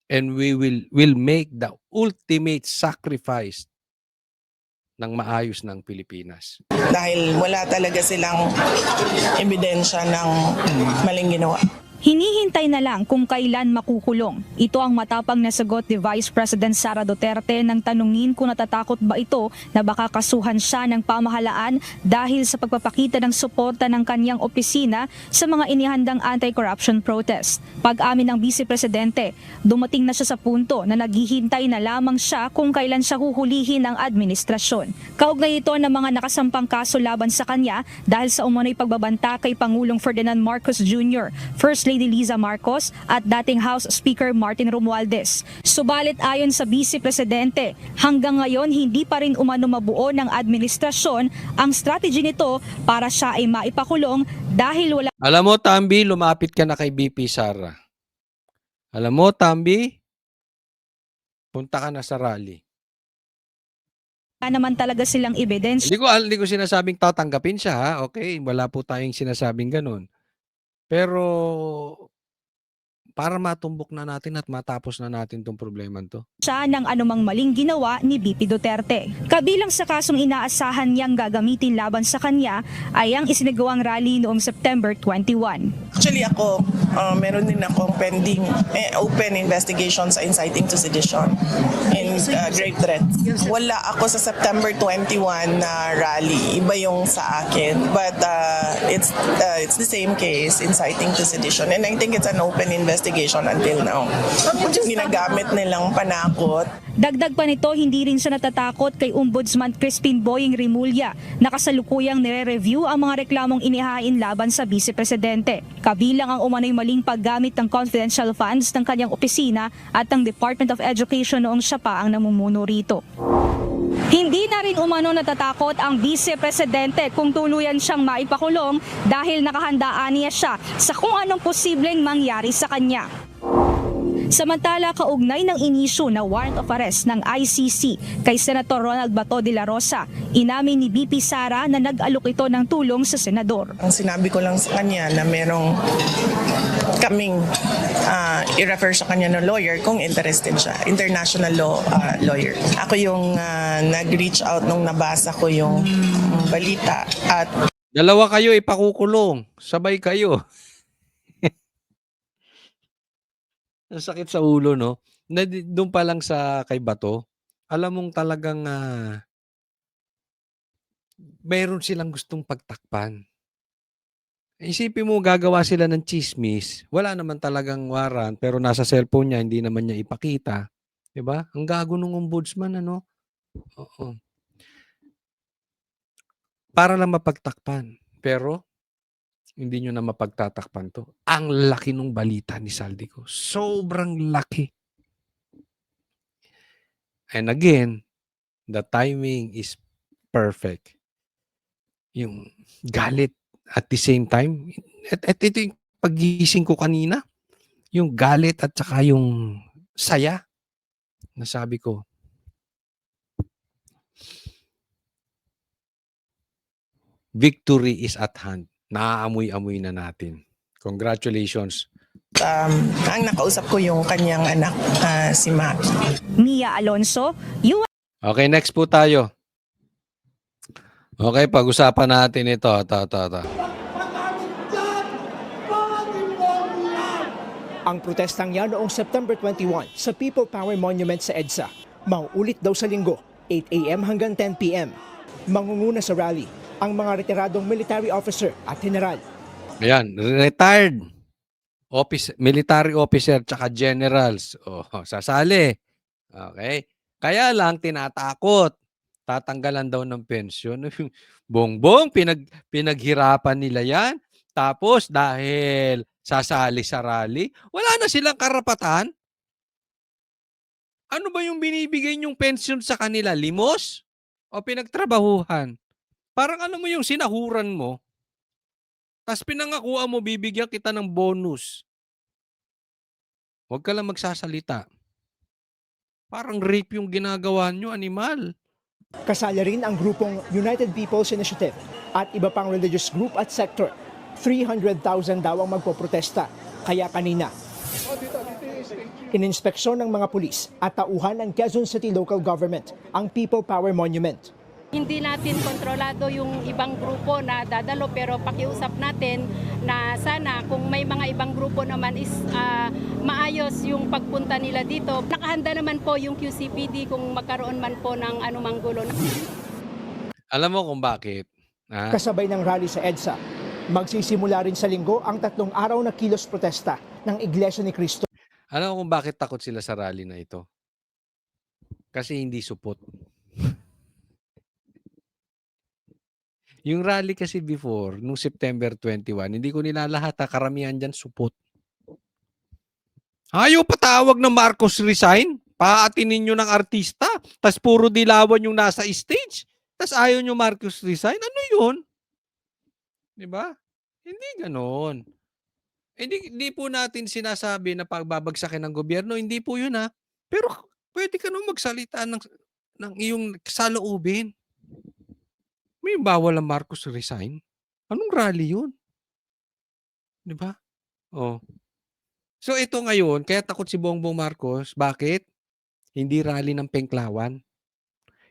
and we will make the ultimate sacrifice ng maayos ng Pilipinas. Dahil wala talaga silang ebidensya ng maling ginawa. Hinihintay na lang kung kailan makukulong. Ito ang matapang na sagot ni Vice President Sara Duterte nang tanungin kung natatakot ba ito na baka kasuhan siya ng pamahalaan dahil sa pagpapakita ng suporta ng kanyang opisina sa mga inihandang anti-corruption protest. Pag-amin ng Vice Presidente, dumating na siya sa punto na naghihintay na lamang siya kung kailan siya huhulihin ng administrasyon. Kaugnay ito ng mga nakasampang kaso laban sa kanya dahil sa umano'y pagbabanta kay Pangulong Ferdinand Marcos Jr., First Lady Liza Marcos at dating House Speaker Martin Romualdez. Subalit ayon sa Vice Presidente, hanggang ngayon hindi pa rin umano mabuo ng administrasyon ang strategy nito para siya ay maipakulong dahil wala. Alam mo, Tambi, lumapit ka na kay BP Sara. Alam mo, Tambi, punta ka na sa rally. naman talaga silang ebidensya. Hindi ko sinasabing tatanggapin siya, ha? Okay, wala po tayong sinasabing ganun. Pero para matumbok na natin at matapos na natin tong problema to. Siya ng anumang maling ginawa ni BP Duterte. Kabilang sa kasong inaasahan niyang gagamitin laban sa kanya ay ang isinagawang rally noong September 21. Actually ako, meron din akong pending open investigation sa inciting to sedition and grave threats. Wala ako sa September 21 na rally. Iba yung sa akin. But it's the same case, inciting to sedition. And I think it's an open investigation until now. Ginagamit nilang panakot. Dagdag pa nito, hindi rin siya natatakot kay Ombudsman Crispin Boying Rimulya na kasalukuyang nire-review ang mga reklamong inihain laban sa Vice Presidente. Kabilang ang umano'y maling paggamit ng confidential funds ng kanyang opisina at ng Department of Education noong siya pa ang namumuno rito. Hindi na rin umano natatakot ang Vice Presidente kung tuluyan siyang maipakulong dahil nakahandaan niya siya sa kung anong posibleng mangyari sa kanya. Samantala, kaugnay ng inisyu na warrant of arrest ng ICC kay Senator Ronald Bato de la Rosa, inamin ni BP Sara na nag-alok ito ng tulong sa senador. Ang sinabi ko lang sa kanya na merong kaming i-refer sa kanya ng lawyer kung interested siya, international law lawyer. Ako yung nag-reach out nung nabasa ko yung balita at Dalawa kayo ipakukulong, sabay kayo. Ang sakit sa ulo, no? Doon pa lang sa kay Bato, alam mong talagang mayroon silang gustong pagtakpan. Isipin mo, gagawa sila ng chismis, wala naman talagang warrant, pero nasa cellphone niya, hindi naman niya ipakita. Diba? Ang gago ng ombudsman, ano? Oo. Para lang mapagtakpan. Pero, hindi nyo na mapagtatakpan to. Ang laki nung balita ni Saldico. Sobrang laki. And again, the timing is perfect. Yung galit at the same time, at ito yung paggising ko kanina, yung galit at saka yung saya, nasabi ko, victory is at hand. Naaamoy-amoy na natin. Congratulations. ang nakausap ko yung kanyang anak, si Maki. Mia Alonso, Okay, next po tayo. Okay, pag-usapan natin ito. Ang protestang yan noong September 21 sa People Power Monument sa EDSA. Mauulit daw sa linggo. 8 a.m. hanggang 10 p.m. Mangunguna sa rally ang mga retiradong military officer at general. Ayan, retired military officer tsaka generals. Oh, sasali. Okay? Kaya lang tinatakot. Tatanggalan daw ng pensyon. Bongbong, pinaghirapan nila yan. Tapos dahil sasali sa rally, wala na silang karapatan. Ano ba yung binibigay niyong pensyon sa kanila? Limos? O pinagtrabahuhan? Parang ano mo yung sinahuran mo, tas pinangakuan mo, bibigyan kita ng bonus. Huwag ka lang magsasalita. Parang rape yung ginagawa nyo, animal. Kasali rin ang grupong United People's Initiative at iba pang religious group at sector. 300,000 daw ang magpoprotesta. Kaya kanina, ininspeksyon ng mga pulis at tauhan ng Quezon City Local Government ang People Power Monument. Hindi natin kontrolado yung ibang grupo na dadalo, pero pakiusap natin na sana kung may mga ibang grupo naman is maayos yung pagpunta nila dito. Nakahanda naman po yung QCPD kung magkaroon man po ng anumang gulo. Alam mo kung bakit? Ha? Kasabay ng rally sa EDSA, magsisimula rin sa linggo ang 3 araw na kilos protesta ng Iglesia ni Cristo. Alam mo kung bakit takot sila sa rally na ito? Kasi hindi supot. Yung rally kasi before, nung September 21, hindi ko nilalahat, karamihan dyan supot. Ayaw patawag ng Marcos resign? Paatinin nyo ng artista? Tas puro dilawan yung nasa stage? Tas ayaw nyo Marcos resign? Ano yun? Diba? Hindi ganon. Hindi po natin sinasabi na pagbabagsakin ng gobyerno. Hindi po yun, ha? Pero pwede ka nung magsalita ng iyong saloobin. May bawal ang Marcos resign? Anong rally yun? Di ba? Oh. So ito ngayon, kaya takot si Bongbong Marcos. Bakit? Hindi rally ng pengklawan.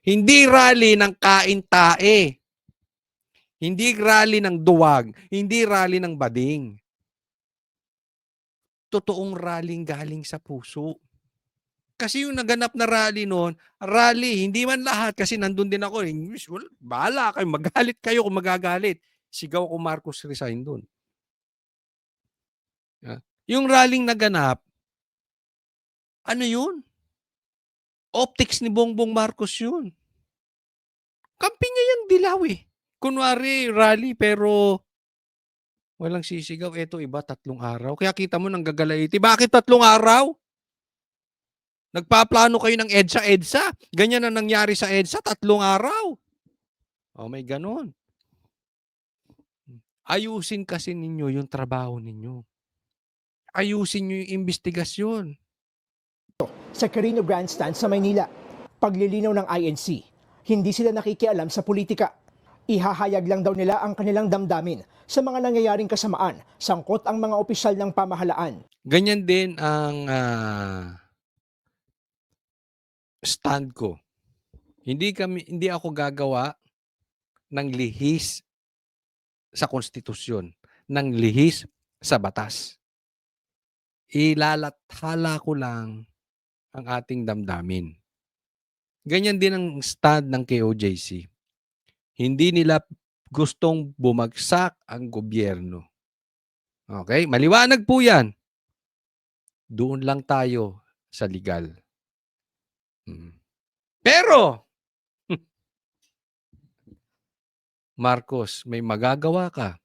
Hindi rally ng kain-tae. Hindi rally ng duwag. Hindi rally ng bading. Totoong rallying galing sa puso. Kasi yung naganap na rally noon, rally, hindi man lahat kasi nandun din ako. Bahala kayo, magalit kayo kung magagalit. Sigaw ko Marcos resign doon. Yung rallying naganap, ano yun? Optics ni Bongbong Marcos yun. Kampi niya yan, dilaw eh. Kunwari, rally, pero walang sisigaw. Eto iba, 3 araw. Kaya kita mo nang gagalaiti. Bakit 3 araw? Nagpaplano kayo ng EDSA. Ganyan na nangyari sa EDSA, 3 araw. O, may ganon. Ayusin kasi ninyo yung trabaho ninyo. Ayusin nyo yung investigasyon. Sa Carino Grandstand sa Maynila, paglilinaw ng INC, hindi sila nakikialam sa politika. Ihahayag lang daw nila ang kanilang damdamin sa mga nangyayaring kasamaan, sangkot ang mga opisyal ng pamahalaan. Ganyan din ang stand ko. Hindi ako gagawa ng lihis sa konstitusyon, ng lihis sa batas. Ilalathala ko lang ang ating damdamin. Ganyan din ang stand ng KOJC. Hindi nila gustong bumagsak ang gobyerno. Okay? Maliwanag po yan. Doon lang tayo sa legal. Pero, Marcos, may magagawa ka.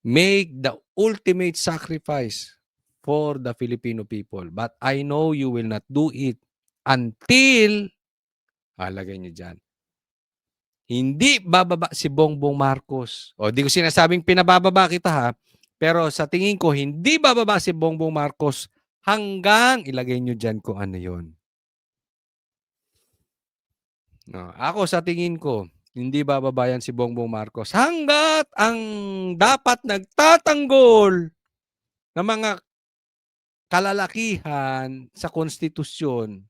Make the ultimate sacrifice for the Filipino people. But I know you will not do it until, lagay niyo dyan, hindi bababa si Bongbong Marcos. O, di ko sinasabing pinabababa kita ha. Pero sa tingin ko, hindi bababa si Bongbong Marcos hanggang, ilagay nyo dyan kung ano yun. No, ako sa tingin ko, hindi bababayan si Bongbong Marcos hanggat ang dapat nagtatanggol ng mga kalalakihan sa konstitusyon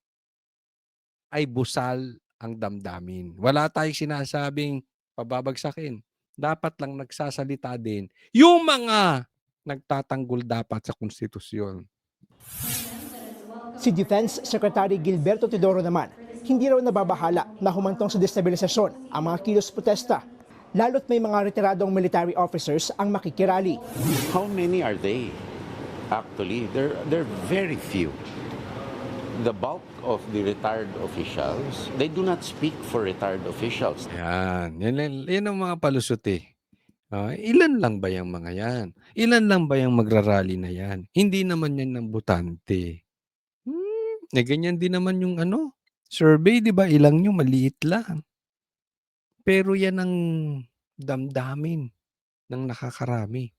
ay busal ang damdamin. Wala tayong sinasabing pababagsakin. Dapat lang nagsasalita din yung mga nagtatanggol dapat sa konstitusyon. Si Defense Secretary Gilberto Teodoro naman, Hindi raw nababahala na humantong sa destabilisasyon ang mga kilos protesta, lalo't may mga retiradong military officers ang makikirali. How many are they? Actually, they're very few. The bulk of the retired officials, they do not speak for retired officials. Yan. Yan ang mga palusot eh. Ilan lang ba yung mga yan? Ilan lang ba yung magrarally na yan? Hindi naman yan ng butante. Ganyan din naman yung survey, di ba? Ilang yung maliit lang. Pero yan ang damdamin ng nakakarami.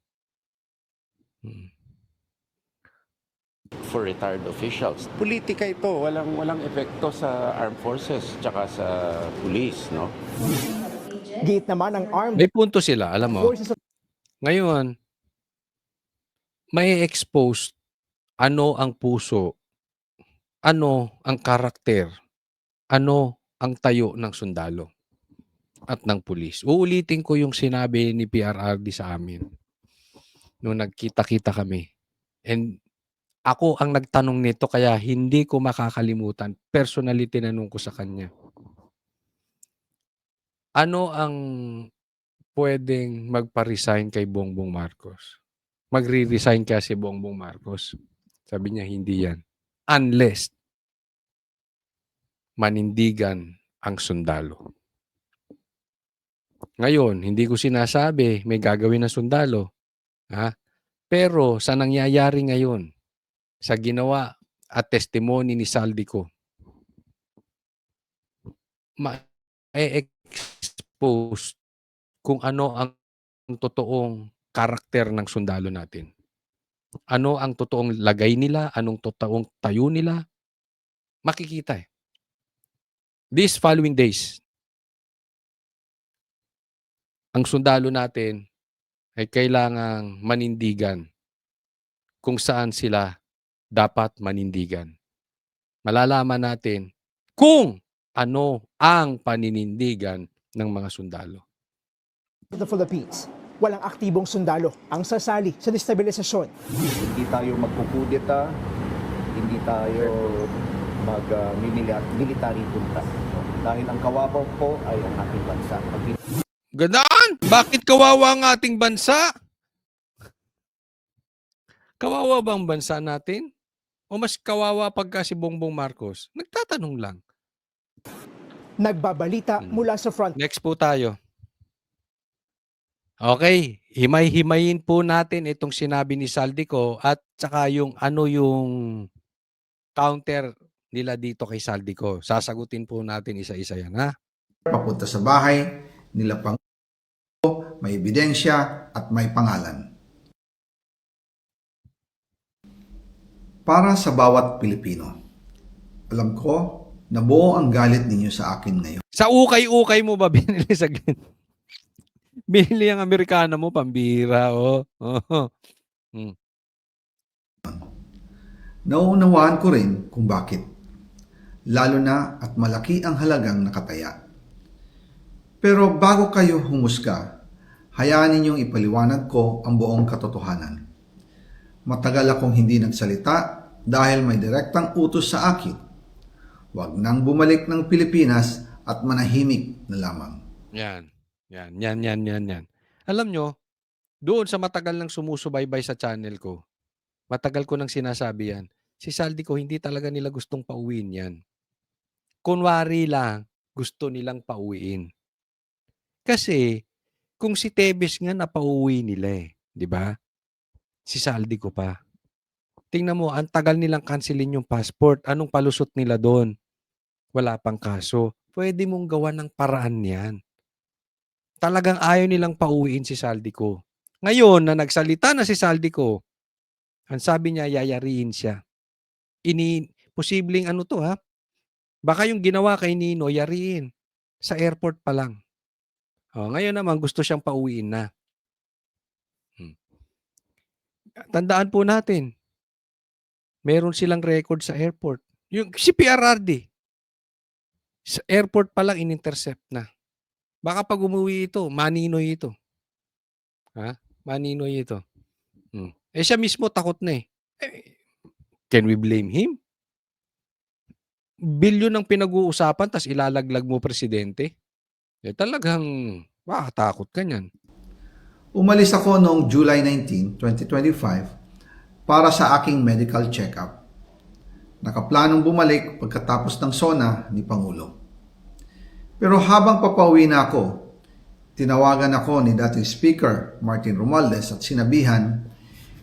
For retired officials. Politika ito, walang epekto sa armed forces tsaka sa police, no? Giit naman ang armed May punto sila, alam mo. forces of Ngayon, may expose ano ang puso, ano ang karakter, ano ang tayo ng sundalo at ng pulis. Uulitin ko yung sinabi ni PRRD sa amin nung nagkita-kita kami. And ako ang nagtanong nito kaya hindi ko makakalimutan. Personally, tinanong ko sa kanya. Ano ang pwedeng magpa-resign kay Bongbong Marcos? Magre-resign kaya si Bongbong Marcos? Sabi niya, hindi yan. Unless manindigan ang sundalo. Ngayon, hindi ko sinasabi may gagawin na sundalo. Pero sa nangyayari ngayon, sa ginawa at testimony ni Saldico, ma-expose kung ano ang totoong karakter ng sundalo natin. Ano ang totoong lagay nila, anong totoong tayo nila, makikita eh. These following days, ang sundalo natin ay kailangang manindigan kung saan sila dapat manindigan. Malalaman natin kung ano ang paninindigan ng mga sundalo. the Philippines. Walang aktibong sundalo ang sasali sa destabilisasyon. Hindi tayo magkukudeta, hindi tayo mag-military junta. Dahil ang kawabaw po ay ang ating bansa. Ganaan! Bakit kawawa ang ating bansa? Kawawa ba ang bansa natin? O mas kawawa pagka si Bongbong Marcos? Nagtatanong lang. Nagbabalita mula sa front. Next po tayo. Okay, himay-himayin po natin itong sinabi ni Saldico at saka yung counter nila dito kay Saldico. Sasagutin po natin isa-isa yan, ha? Papunta sa bahay, nila pang may ebidensya at may pangalan. Para sa bawat Pilipino, alam ko na buo ang galit ninyo sa akin ngayon. Sa ukay-ukay mo ba binili sa binili ang Amerikana mo, pambira, oh. Nauunawaan ko rin kung bakit. Lalo na at malaki ang halagang nakataya. Pero bago kayo humusga, hayaan ninyong ipaliwanag ko ang buong katotohanan. Matagal akong hindi nagsalita dahil may direktang utos sa akin. Huwag nang bumalik ng Pilipinas at manahimik na lamang. Yan. Alam nyo, doon sa matagal nang sumusubaybay sa channel ko, matagal ko nang sinasabi yan, si Saldico hindi talaga nila gustong pauwiin yan. Kunwari lang, gusto nilang pauwiin. Kasi, kung si Tebes nga napauwi nila di ba? Si Saldico pa. Tingnan mo, ang tagal nilang cancelin yung passport. Anong palusot nila doon? Wala pang kaso. Pwede mong gawa ng paraan yan. Talagang ayaw nilang pauwiin si Saldico. Ngayon, na nagsalita na si Saldico, ang sabi niya, yayariin siya. Posibleng baka yung ginawa kay Nino, yariin. Sa airport pa lang. Ngayon naman, gusto siyang pauwiin na. Tandaan po natin, meron silang record sa airport. Yung si PRRD, sa airport pa lang in-intercept na. Baka pag umuwi ito, maninoy ito. Maninoy ito. Siya mismo takot na eh. Can we blame him? bilyon ang pinag-uusapan tas ilalaglag mo presidente. Talagang makakatakot ka niyan. Umalis ako noong July 19, 2025 para sa aking medical check-up. Nakaplanong bumalik pagkatapos ng SONA ni Pangulo. Pero habang papauwi na ako, tinawagan ako ni dating Speaker Martin Romualdez at sinabihan,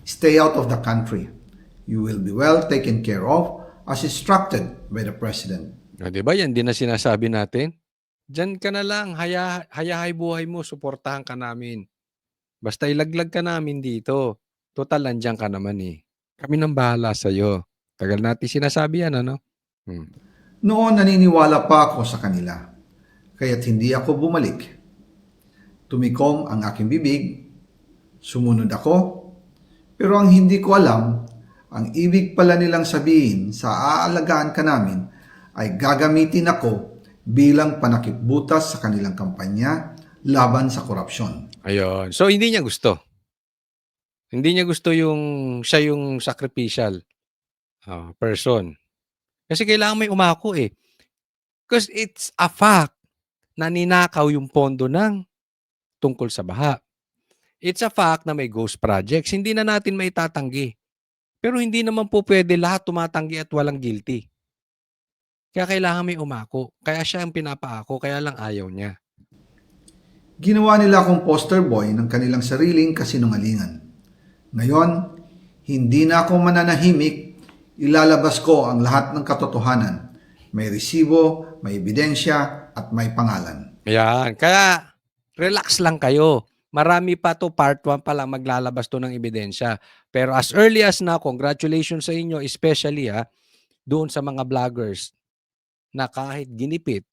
"Stay out of the country. You will be well taken care of as instructed by the President." Diba yan din na sinasabi natin? Diyan ka na lang, hayahay buhay mo, suportahan ka namin. Basta ilaglag ka namin dito. Total, nandiyan ka naman eh. Kami nang bahala sa'yo. Tagal natin sinasabi yan, ano? Noon naniniwala pa ako sa kanila, kaya't hindi ako bumalik. Tumikom ang aking bibig, sumunod ako, pero ang hindi ko alam, ang ibig pala nilang sabihin sa aalagaan ka namin ay gagamitin ako bilang panakipbutas sa kanilang kampanya laban sa korupsyon. Ayun. So, hindi niya gusto. Hindi niya gusto siya yung sacrificial person. Kasi kailangan may umako eh. Because it's a fact na ninakaw yung pondo ng tungkol sa baha. It's a fact na may ghost projects. Hindi na natin maitatanggi. Pero hindi naman po pwede lahat tumatanggi at walang guilty. Kaya kailangan may umako. Kaya siya ang pinapaako, kaya lang ayaw niya. Ginawa nila akong poster boy ng kanilang sariling kasinungalingan. Ngayon, hindi na ako mananahimik, ilalabas ko ang lahat ng katotohanan. May resibo, may ebidensya, at may pangalan. Ayan. Kaya, relax lang kayo. Marami pa to, part 1 pa lang maglalabas to ng ebidensya. Pero as early as now, congratulations sa inyo, especially doon sa mga vloggers na kahit ginipit,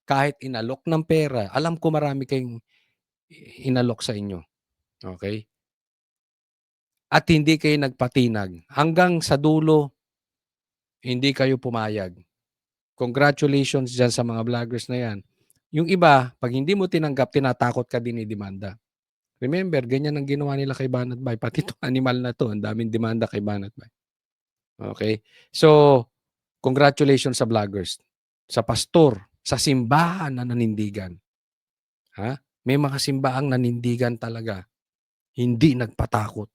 kahit inalok ng pera, alam ko marami kayong inalok sa inyo. Okay? At hindi kayo nagpatinag. Hanggang sa dulo, hindi kayo pumayag. Congratulations dyan sa mga vloggers na yan. Yung iba, pag hindi mo tinanggap, tinatakot ka din i-demanda. Remember, ganyan ang ginawa nila kay Banat Bay. Pati itong animal na to, ang daming demanda kay Banat Bay. Okay? So, congratulations sa vloggers, sa pastor, sa simbahan na nanindigan. May mga simbaang nanindigan talaga. Hindi nagpatakot.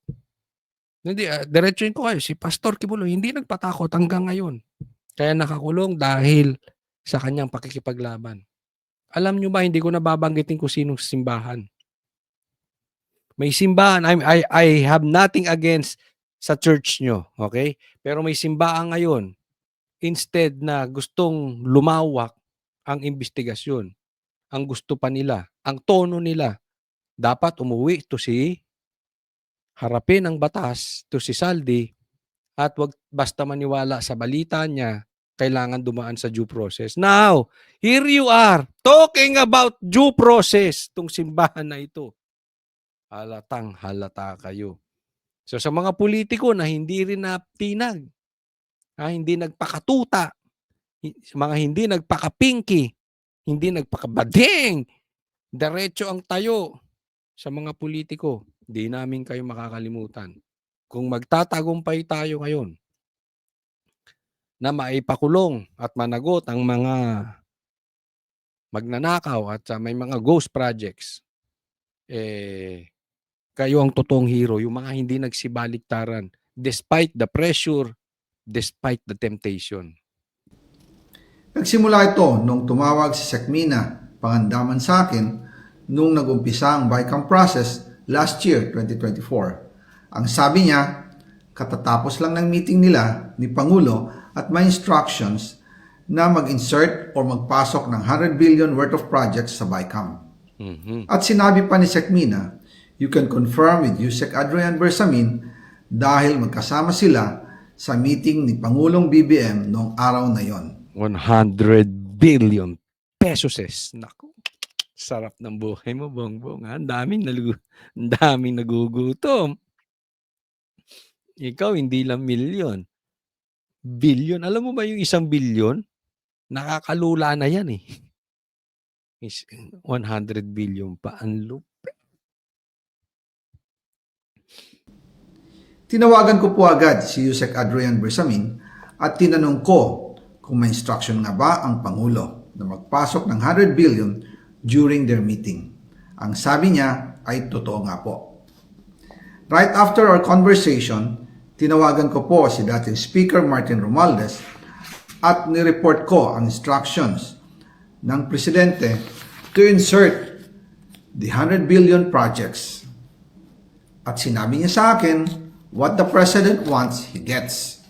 Hindi, diretsuin ko kayo. Si Pastor Kibulo, hindi nagpatakot hanggang ngayon. Kaya nakakulong dahil sa kanyang pakikipaglaban. Alam nyo ba, hindi ko nababanggitin kung sinong simbahan. May simbahan. I have nothing against sa church nyo. Okay? Pero may simbahan ngayon. Instead na gustong lumawak ang investigasyon, ang gusto pa nila, ang tono nila, dapat umuwi to harapin ang batas to si Saldi at wag basta maniwala sa balita niya, kailangan dumaan sa due process. Now, here you are talking about due process tong simbahan na ito. Halatang halata kayo. So sa mga politiko na hindi rin natinag, hindi nagpakatuta, mga hindi nagpakapinki, hindi nagpakabading, diretso ang tayo sa mga politiko. Di namin kayo makakalimutan. Kung magtatagumpay tayo ngayon na maipakulong at managot ang mga magnanakaw at may mga ghost projects, kayo ang totoong hero, yung mga hindi nagsibaliktaran despite the pressure, despite the temptation. Nagsimula ito nung tumawag si Sekmina Pangandaman sa akin nung nag-umpisa ang BICAM process last year, 2024. Ang sabi niya, katatapos lang ng meeting nila ni Pangulo at may instructions na mag-insert o magpasok ng 100 billion worth of projects sa BICAM. At sinabi pa ni Sekmina, you can confirm with Yusek Adrian Bersamin dahil magkasama sila sa meeting ni Pangulong BBM noong araw na yon. 100 billion pesos. Naku, sarap ng buhay mo, Bongbong. Ang daming nagugutom. Ikaw, hindi lang milyon. Billion. Alam mo ba yung 1 billion? Nakakalula na yan eh. 100 billion pa. Ang lupa. Tinawagan ko po agad si Yusek Adrian Bersamin at tinanong ko kung may instruction nga ba ang Pangulo na magpasok ng 100 billion during their meeting. Ang sabi niya ay totoo nga po. Right after our conversation, tinawagan ko po si dating Speaker Martin Romualdez at nireport ko ang instructions ng Presidente to insert the 100 billion projects. At sinabi niya sa akin, what the President wants, he gets.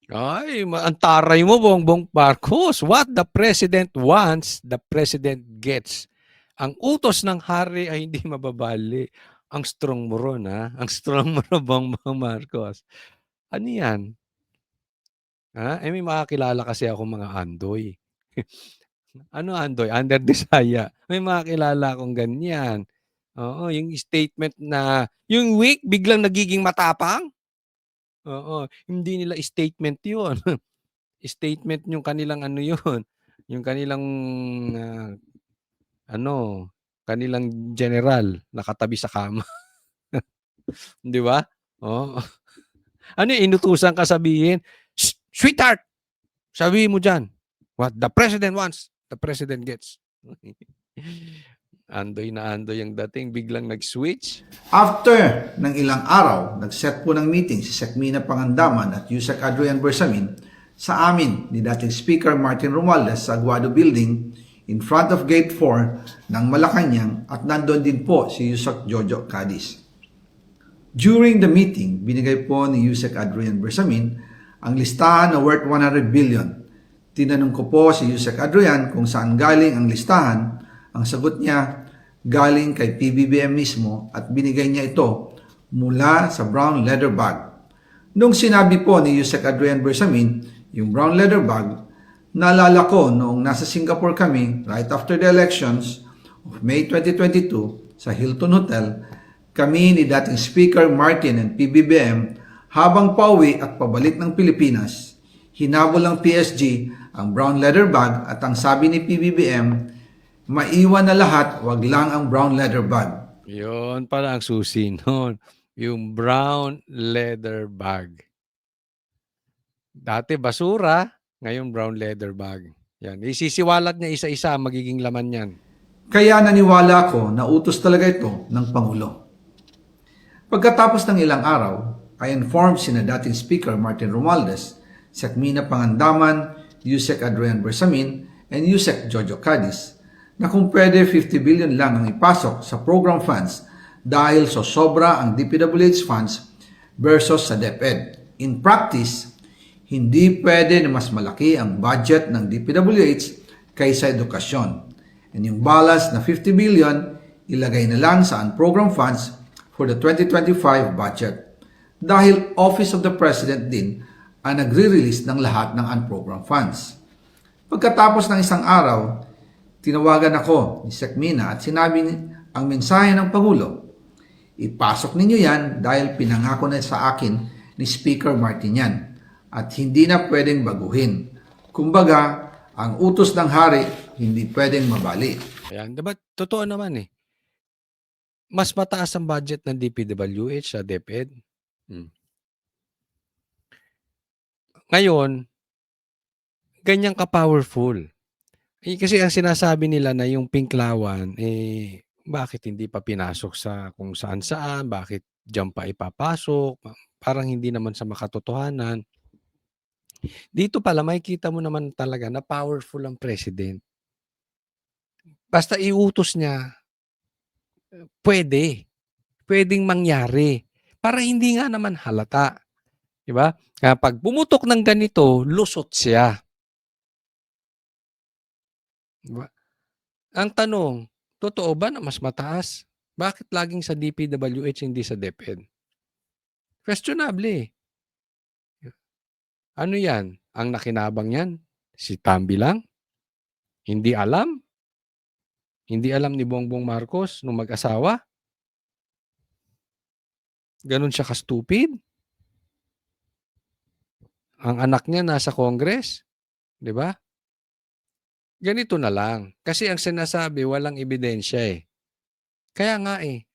Ay, ang taray mo, Bongbong Marcos. What the President wants, the President gets. Ang utos ng hari ay hindi mababali. Ang strong mo ron, ha? Ang strong mo ron, Bongbong Marcos. Ano yan? Ha? May makakilala kasi ako mga Andoy. Ano Andoy? Under Desaya. May makakilala akong ganyan. Oo, yung statement na, yung weak biglang nagiging matapang. Oo, hindi nila statement 'yun. Statement yung kanilang ano 'yun, yung kanilang kanilang general nakatabi sa kama. 'Di ba? Oo. Ano inutusan ka sabihin? Sweetheart, sabihin mo diyan, what the president wants, the president gets. Andoy na andoy ang dating, biglang nag-switch. After ng ilang araw, nag-set po ng meeting si Sekmina Pangandaman at Yusek Adrian Bersamin sa amin ni dating Speaker Martin Romualdez sa Aguado Building in front of Gate 4 ng Malacanang at nandoon din po si Yusek Jojo Cadiz. During the meeting, binigay po ni Yusek Adrian Bersamin ang listahan na worth 100 billion. Tinanong ko po si Yusek Adrian kung saan galing ang listahan. Ang sagot niya, galing kay PBBM mismo at binigay niya ito mula sa brown leather bag. Nung sinabi po ni Yusek Adrian Bersamin yung brown leather bag, naalala ko noong nasa Singapore kami right after the elections of May 2022 sa Hilton Hotel, kami ni dating Speaker Martin and PBBM habang pauwi at pabalik ng Pilipinas, hinabol ng PSG ang brown leather bag at ang sabi ni PBBM, maiwan na lahat, wag lang ang brown leather bag. Yun pala ang susi nun. Yung brown leather bag. Dati basura, ngayon brown leather bag. Yan. Isisiwalat niya isa-isa ang magiging laman yan. Kaya naniwala ko na utos talaga ito ng Pangulo. Pagkatapos ng ilang araw, I informed sina dating Speaker Martin Romualdez, Sekmina Pangandaman, Yusek Adrian Bersamin, and Yusek Jojo Cadiz na kung pwede 50 billion lang ang ipasok sa program funds dahil so sobra ang DPWH funds versus sa DepEd. In practice, hindi pwede na mas malaki ang budget ng DPWH kaysa edukasyon. And yung balance na 50 billion, ilagay na lang sa program funds for the 2025 budget. Dahil Office of the President din ang nagre-release ng lahat ng unprogrammed funds. Pagkatapos ng isang araw, tinawagan ako ni Sekmina at sinabi ang mensahe ng Pangulo. Ipasok ninyo yan dahil pinangako na sa akin ni Speaker Martin yan at hindi na pwedeng baguhin. Kumbaga, ang utos ng hari hindi pwedeng mabali. Ayan, diba? Totoo naman eh. Mas mataas ang budget ng DPWH sa DepEd. Ngayon, ganyan ka-powerful. Kasi ang sinasabi nila na yung Pinklawan, bakit hindi pa pinasok sa kung saan-saan, bakit diyan pa ipapasok, parang hindi naman sa makatotohanan. Dito pala makikita mo naman talaga na powerful ang president. Basta iutos niya, pwedeng mangyari. Para hindi nga naman halata. Diba? Kapag pumutok ng ganito, lusot siya. Diba? Ang tanong, totoo ba na mas mataas? Bakit laging sa DPWH hindi sa DepEd? Questionable eh. Ano yan? Ang nakinabang yan? Si Tambi lang? Hindi alam? Hindi alam ni Bongbong Marcos nung mag-asawa? Ganon siya ka-stupid? Ang anak niya nasa Congress? Di ba? Ganito na lang. Kasi ang sinasabi, walang ebidensya eh. Kaya nga eh,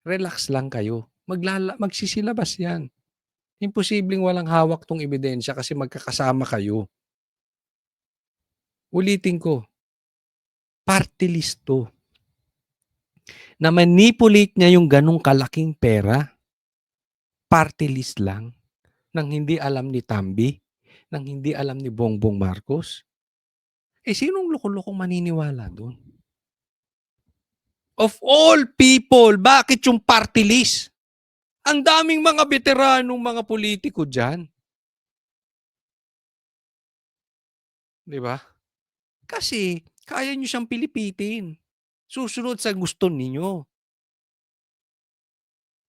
relax lang kayo. Magsisilabas yan. Imposibleng walang hawak tong ebidensya kasi magkakasama kayo. Ulitin ko, party list to. Na manipulate niya yung ganong kalaking pera. Party list lang. Nang hindi alam ni Tambi, nang hindi alam ni Bongbong Marcos. Sinong loko-lokong maniniwala doon? Of all people, bakit yung party list? Ang daming mga veteranong mga politiko dyan. Di ba? Kasi kaya nyo siyang pilipitin. Susunod sa gusto ninyo.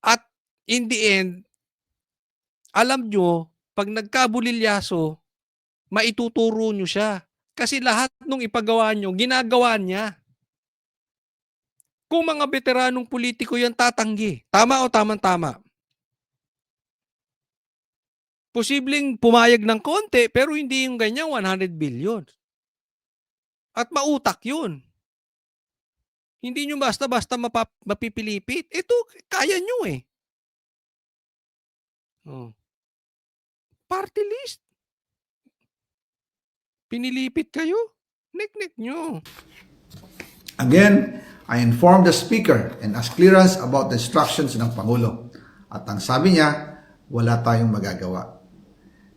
At in the end, alam nyo, pag nagkabulilyaso, maituturo nyo siya. Kasi lahat nung ipagawa nyo, ginagawa niya. Kung mga veteranong politiko yan, tatanggi. Tama o tamang-tama? Posibleng pumayag ng konti, pero hindi yung ganyan 100 billion. At mautak yun. Hindi nyo basta-basta mapipilipit. Ito, kaya nyo eh. Party list. Pinilipit kayo? Nek-nek nyo. Again, I informed the Speaker and asked clearance about the instructions ng Pangulo. At ang sabi niya, wala tayong magagawa.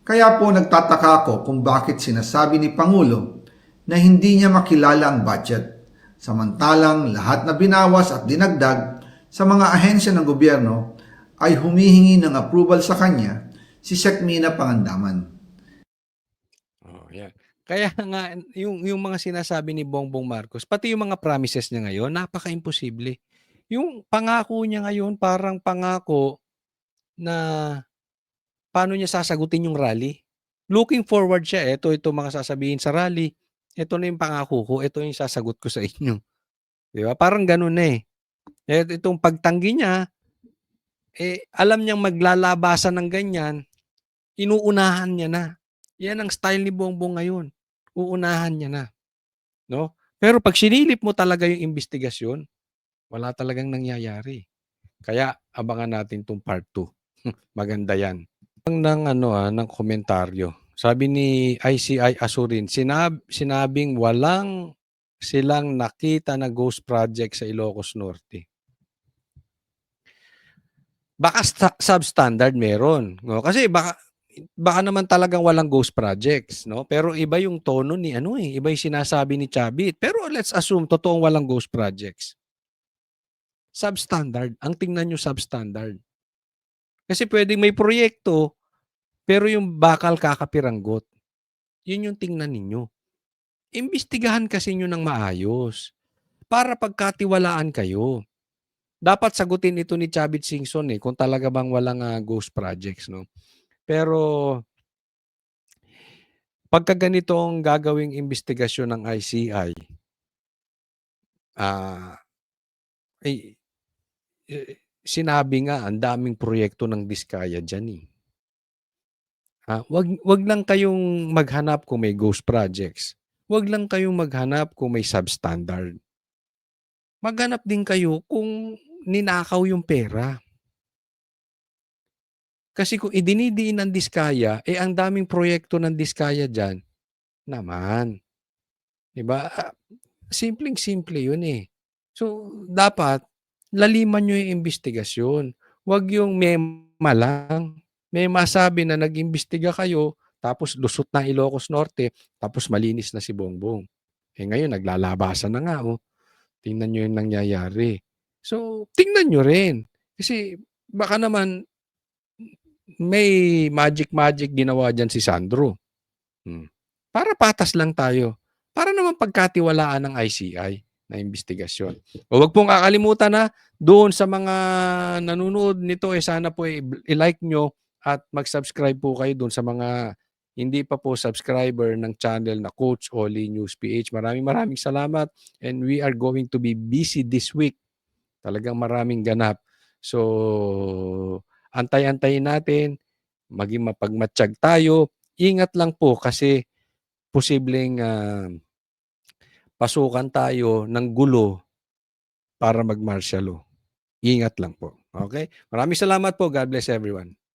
Kaya po nagtataka ako kung bakit sinasabi ni Pangulo na hindi niya makilala ang budget, samantalang lahat na binawas at dinagdag sa mga ahensya ng gobyerno ay humihingi ng approval sa kanya si Sec. Mina Pangandaman. Yeah. Kaya nga, yung mga sinasabi ni Bongbong Marcos, pati yung mga promises niya ngayon, napaka-imposible. Yung pangako niya ngayon, parang pangako na paano niya sasagutin yung rally. Looking forward siya, ito mga sasabihin sa rally, ito na yung pangako ko, ito yung sasagot ko sa inyo. Di ba? Parang ganun na eh. Itong pagtanggi niya, alam niyang maglalabasan ng ganyan, inuunahan niya na. Yan ang style ni Bongbong ngayon. Uunahan niya na. No? Pero pag sinilip mo talaga yung investigasyon, wala talagang nangyayari. Kaya abangan natin tong part 2. Maganda yan. Ng komentaryo. Sabi ni ICI Asurin, sinabing walang silang nakita na ghost project sa Ilocos Norte. Baka substandard meron. No? Kasi baka naman talagang walang ghost projects. No? Pero iba yung tono ni iba yung sinasabi ni Chavit. Pero let's assume totoong walang ghost projects. Substandard. Ang tingnan nyo substandard. Kasi pwedeng may proyekto, pero yung bakal kakapiranggot. Yun yung tingnan ninyo. Imbestigahan kasi nyo ng maayos. Para pagkatiwalaan kayo. Dapat sagutin ito ni Chavit Singson kung talaga bang walang ghost projects. No? Pero pagka ganitong gagawing investigasyon ng ICI, sinabi nga ang daming proyekto ng Diskaya dyan wag lang kayong maghanap kung may ghost projects. Wag lang kayong maghanap kung may substandard. Maghanap din kayo kung ninakaw yung pera. Kasi kung idinidiin ng Diskaya, ang daming proyekto ng Diskaya dyan, naman. Diba? Simpleng-simple yun So, dapat, laliman nyo yung investigasyon. Huwag yung mema lang. May masabi na nag-imbestiga kayo, tapos lusot na Ilocos Norte, tapos malinis na si Bongbong. Ngayon, naglalabasan na nga. Tingnan nyo yung nangyayari. So, tingnan nyo rin. Kasi, baka naman, may magic ginawa dyan si Sandro. Para patas lang tayo. Para naman pagkatiwalaan ng ICI na investigasyon. Huwag pong kakalimutan na doon sa mga nanonood nito sana po i-like nyo at mag-subscribe po kayo doon sa mga hindi pa po subscriber ng channel na Coach Oli News PH. Maraming salamat and we are going to be busy this week. Talagang maraming ganap. So, antay-antayin natin, maging mapagmatsyag tayo. Ingat lang po kasi posibleng pasukan tayo ng gulo para mag-martial law. Ingat lang po. Okay? Maraming salamat po. God bless everyone.